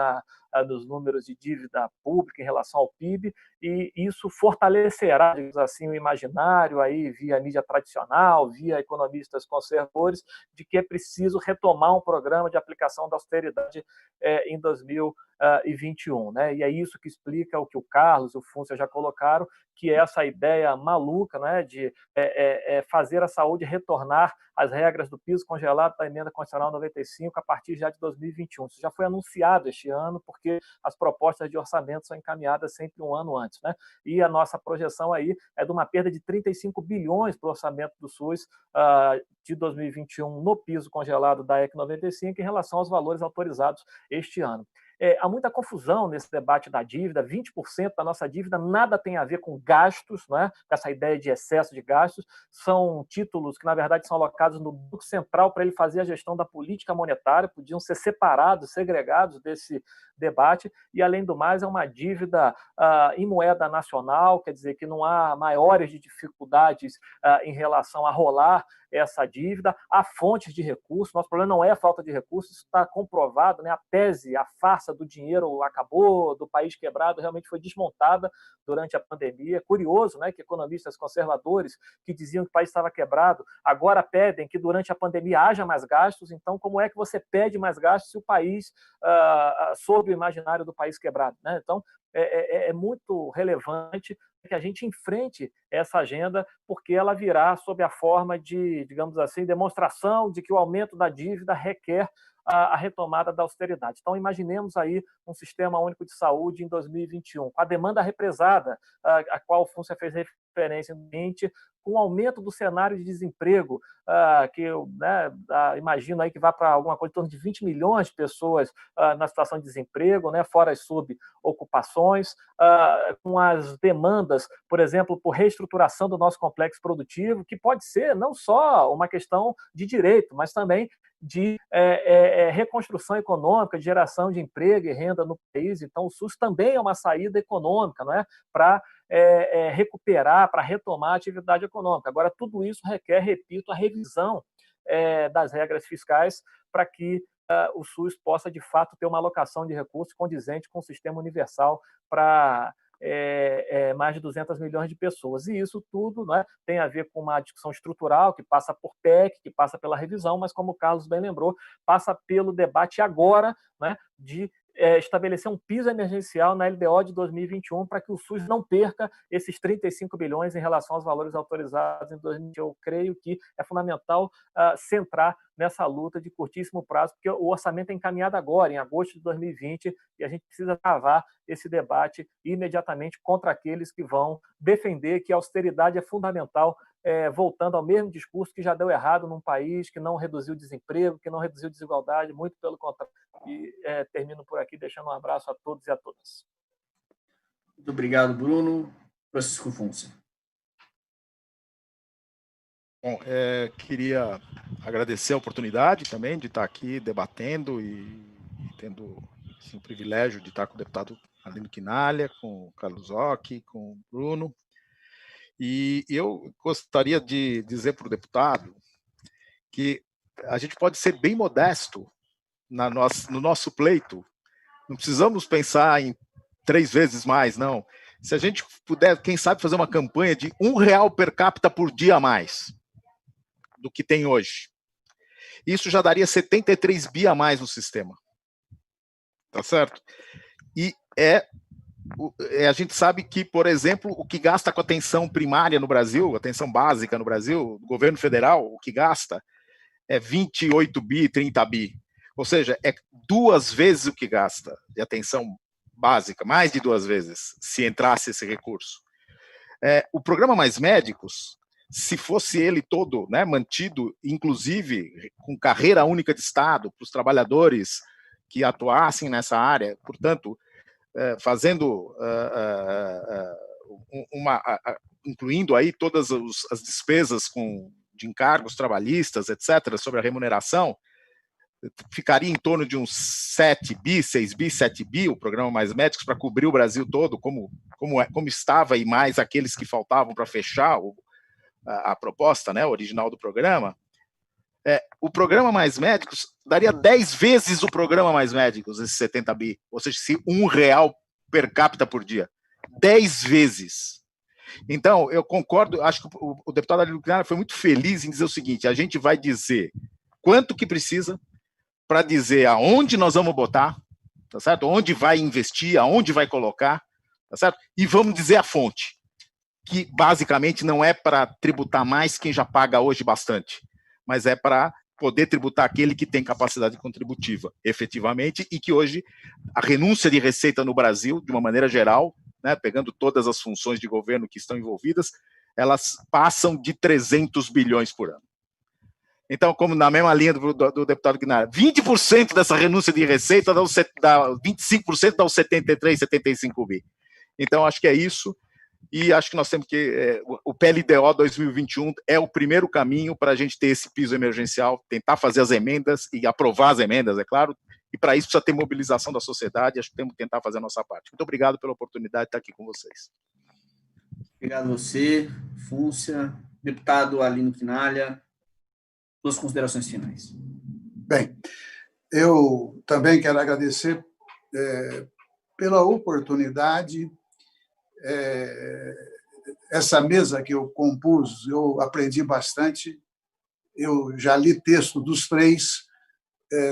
nos números de dívida pública em relação ao PIB, e isso fortalecerá, digamos assim, o imaginário aí via mídia tradicional, via economistas conservadores, de que é preciso retomar um programa de aplicação da austeridade em 2021, né? E é isso que explica o que o Carlos e o Fúncia já colocaram, que é essa ideia maluca, né, de fazer a saúde retornar às regras do piso congelado da emenda constitucional 95 a partir já de 2021. Isso já foi anunciado este ano, porque as propostas de orçamento são encaminhadas sempre um ano antes, né? E a nossa projeção aí é de uma perda de 35 bilhões para o orçamento do SUS de 2021 no piso congelado da EC 95 em relação aos valores autorizados este ano. Há muita confusão nesse debate da dívida, 20% da nossa dívida nada tem a ver com gastos, não é? Com essa ideia de excesso de gastos, são títulos que, na verdade, são alocados no Banco Central para ele fazer a gestão da política monetária, podiam ser separados, segregados desse debate, e, além do mais, é uma dívida em moeda nacional, quer dizer que não há maiores dificuldades em relação a rolar essa dívida, há fontes de recursos, nosso problema não é a falta de recursos, isso está comprovado, né? A tese, a farsa do dinheiro acabou, do país quebrado, realmente foi desmontada durante a pandemia. Curioso, né, que economistas conservadores que diziam que o país estava quebrado, agora pedem que durante a pandemia haja mais gastos, então como é que você pede mais gastos se o país, sob o imaginário do país quebrado, né? Então, é muito relevante que a gente enfrente essa agenda, porque ela virá sob a forma de, digamos assim, demonstração de que o aumento da dívida requer a retomada da austeridade. Então, imaginemos aí um sistema único de saúde em 2021, com a demanda represada, a qual o Fúncia fez referência no ambiente, com o aumento do cenário de desemprego, que eu imagino aí que vai para alguma coisa em torno de 20 milhões de pessoas na situação de desemprego, né, fora as subocupações, com as demandas, por exemplo, por reestruturação do nosso complexo produtivo, que pode ser não só uma questão de direito, mas também de reconstrução econômica, de geração de emprego e renda no país. Então, o SUS também é uma saída econômica, não é? Para recuperar, para retomar a atividade econômica. Agora, tudo isso requer, repito, a revisão das regras fiscais para que o SUS possa, de fato, ter uma alocação de recursos condizente com o sistema universal para mais de 200 milhões de pessoas. E isso tudo, né, tem a ver com uma discussão estrutural que passa por PEC, que passa pela revisão, mas, como o Carlos bem lembrou, passa pelo debate agora, né, de estabelecer um piso emergencial na LDO de 2021 para que o SUS não perca esses 35 bilhões em relação aos valores autorizados em 2020. Eu creio que é fundamental centrar nessa luta de curtíssimo prazo, porque o orçamento é encaminhado agora, em agosto de 2020, e a gente precisa travar esse debate imediatamente contra aqueles que vão defender que a austeridade é fundamental, voltando ao mesmo discurso que já deu errado num país que não reduziu o desemprego, que não reduziu a desigualdade, muito pelo contrário. E termino por aqui, deixando um abraço a todos e a todas. Muito obrigado, Bruno. Francisco Fúncia. Bom, queria agradecer a oportunidade também de estar aqui debatendo e tendo assim, o privilégio de estar com o deputado Arlindo Quinalha, com o Carlos Occhi, com o Bruno. E eu gostaria de dizer para o deputado que a gente pode ser bem modesto no nosso pleito. Não precisamos pensar em 3 vezes mais, não. Se a gente puder, quem sabe, fazer uma campanha de R$1 per capita por dia a mais do que tem hoje. Isso já daria 73 bi a mais no sistema. Tá certo? E a gente sabe que, por exemplo, o que gasta com atenção primária no Brasil, atenção básica no Brasil, o governo federal, o que gasta é 28 bi, 30 bi. Ou seja, é 2 vezes o que gasta de atenção básica, mais de 2 vezes, se entrasse esse recurso. O programa Mais Médicos, se fosse ele todo, né, mantido, inclusive com carreira única de Estado, para os trabalhadores que atuassem nessa área, portanto, fazendo incluindo aí todas as despesas de encargos trabalhistas, etc., sobre a remuneração, ficaria em torno de uns 7 bi, 6 bi, 7 bi, o programa Mais Médicos, para cobrir o Brasil todo, como estava, e mais aqueles que faltavam para fechar a proposta, né, original do programa. O programa Mais Médicos daria 10 vezes o programa Mais Médicos, esses 70 bi, ou seja, se R$1 per capita por dia. 10 vezes. Então, eu concordo, acho que o deputado Arlindo Quinalha foi muito feliz em dizer o seguinte: a gente vai dizer quanto que precisa, para dizer aonde nós vamos botar, tá certo? Onde vai investir, aonde vai colocar, tá certo? E vamos dizer a fonte, que basicamente não é para tributar mais quem já paga hoje bastante, mas é para poder tributar aquele que tem capacidade contributiva, efetivamente, e que hoje a renúncia de receita no Brasil, de uma maneira geral, né, pegando todas as funções de governo que estão envolvidas, elas passam de 300 bilhões por ano. Então, como na mesma linha do deputado Quinalha, 20% dessa renúncia de receita dá 25%, dá os 73, 75 bi. Então, acho que é isso. E acho que nós temos que... o PLDO 2021 é o primeiro caminho para a gente ter esse piso emergencial, tentar fazer as emendas e aprovar as emendas, é claro. E para isso precisa ter mobilização da sociedade. Acho que temos que tentar fazer a nossa parte. Muito obrigado pela oportunidade de estar aqui com vocês. Obrigado a você, Fúncia. Deputado Arlindo Quinalha, suas considerações finais. Bem, eu também quero agradecer pela oportunidade. Essa mesa que eu compus, eu aprendi bastante. Eu já li texto dos 3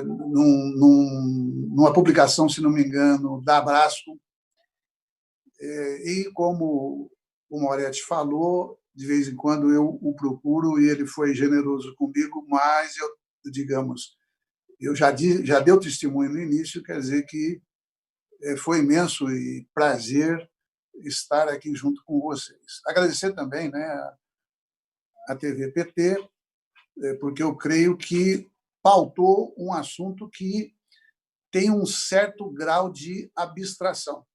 numa publicação, se não me engano, da Abrasco. E, como o Moretti falou, de vez em quando eu o procuro e ele foi generoso comigo, mas eu já deu testemunho no início, quer dizer que foi imenso e prazer estar aqui junto com vocês. Agradecer também, né, a TV PT, porque eu creio que pautou um assunto que tem um certo grau de abstração.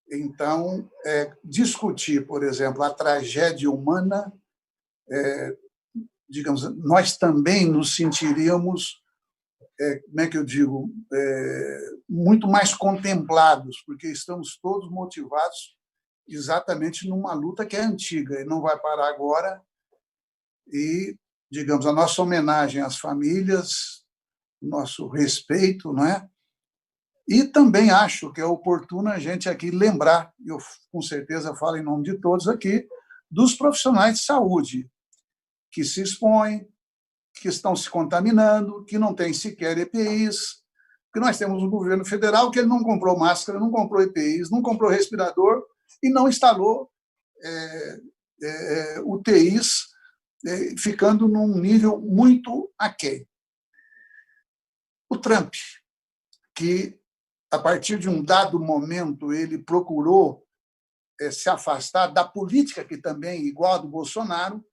Então, discutir, por exemplo, a tragédia humana digamos, nós também nos sentiríamos, como é que eu digo, muito mais contemplados, porque estamos todos motivados exatamente numa luta que é antiga e não vai parar agora. E, digamos, a nossa homenagem às famílias, nosso respeito, não é? E também acho que é oportuno a gente aqui lembrar, eu com certeza falo em nome de todos aqui, dos profissionais de saúde que se expõem, que estão se contaminando, que não têm sequer EPIs, porque nós temos um governo federal que ele não comprou máscara, não comprou EPIs, não comprou respirador e não instalou UTIs, ficando num nível muito aquém. O Trump, que a partir de um dado momento ele procurou se afastar da política que também é igual a do Bolsonaro,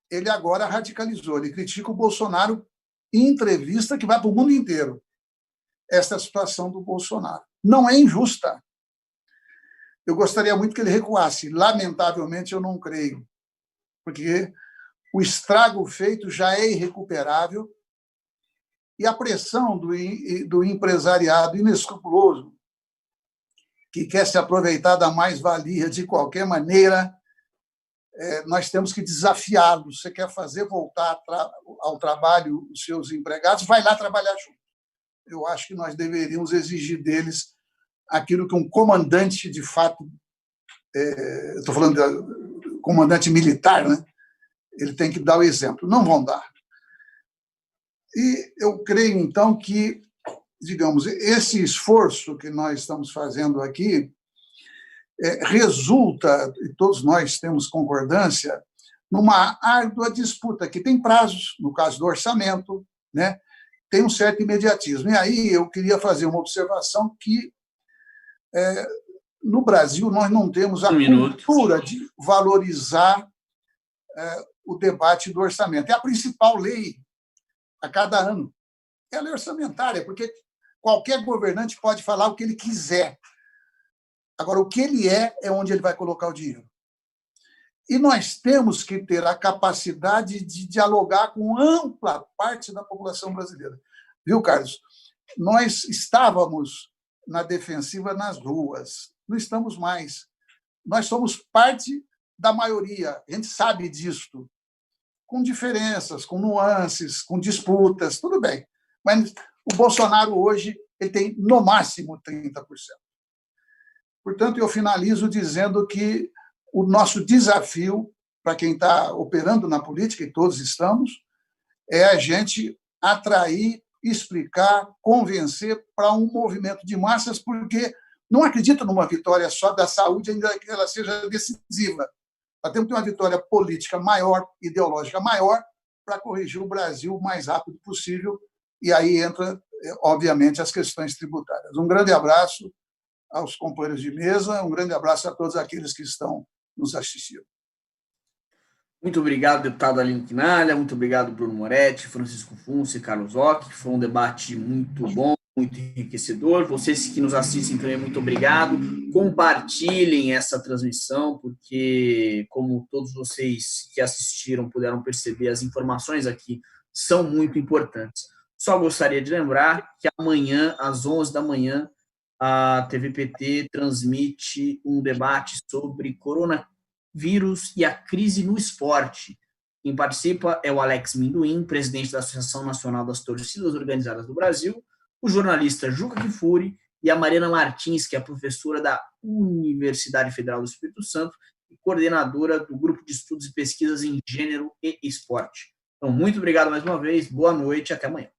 ele agora radicalizou. Ele critica o Bolsonaro em entrevista que vai para o mundo inteiro. Essa é a situação do Bolsonaro. Não é injusta. Eu gostaria muito que ele recuasse. Lamentavelmente, eu não creio, porque o estrago feito já é irrecuperável e a pressão do empresariado inescrupuloso que quer se aproveitar da mais-valia de qualquer maneira, nós temos que desafiá-los. Você quer fazer voltar ao trabalho os seus empregados, vai lá trabalhar junto. Eu acho que nós deveríamos exigir deles aquilo que um comandante, de fato, estou falando de comandante militar, né? Ele tem que dar o exemplo. Não vão dar. E eu creio, então, que, digamos, esse esforço que nós estamos fazendo aqui resulta, e todos nós temos concordância, numa árdua disputa, que tem prazos, no caso do orçamento, né? Tem um certo imediatismo. E aí eu queria fazer uma observação que, no Brasil, nós não temos a cultura de valorizar o debate do orçamento. É a principal lei a cada ano. É a lei orçamentária, porque qualquer governante pode falar o que ele quiser. Agora, o que ele é onde ele vai colocar o dinheiro. E nós temos que ter a capacidade de dialogar com ampla parte da população brasileira. Viu, Carlos? Nós estávamos na defensiva nas ruas. Não estamos mais. Nós somos parte da maioria. A gente sabe disto. Com diferenças, com nuances, com disputas, tudo bem. Mas o Bolsonaro hoje ele tem, no máximo, 30%. Portanto, eu finalizo dizendo que o nosso desafio, para quem está operando na política, e todos estamos, é a gente atrair, explicar, convencer para um movimento de massas, porque não acredito numa vitória só da saúde, ainda que ela seja decisiva. Nós temos que ter uma vitória política maior, ideológica maior, para corrigir o Brasil o mais rápido possível, e aí entra, obviamente, as questões tributárias. Um grande abraço aos companheiros de mesa, um grande abraço a todos aqueles que estão nos assistindo. Muito obrigado, deputado Arlindo Quinalha, muito obrigado, Bruno Moretti, Francisco Funce e Carlos Ock. Foi um debate muito bom, muito enriquecedor. Vocês que nos assistem também, muito obrigado. Compartilhem essa transmissão, porque, como todos vocês que assistiram puderam perceber, as informações aqui são muito importantes. Só gostaria de lembrar que amanhã, às 11 da manhã, a TVPT transmite um debate sobre coronavírus e a crise no esporte. Quem participa é o Alex Minduim, presidente da Associação Nacional das Torcidas Organizadas do Brasil, o jornalista Juca Kfouri e a Mariana Martins, que é professora da Universidade Federal do Espírito Santo e coordenadora do Grupo de Estudos e Pesquisas em Gênero e Esporte. Então, muito obrigado mais uma vez, boa noite e até amanhã.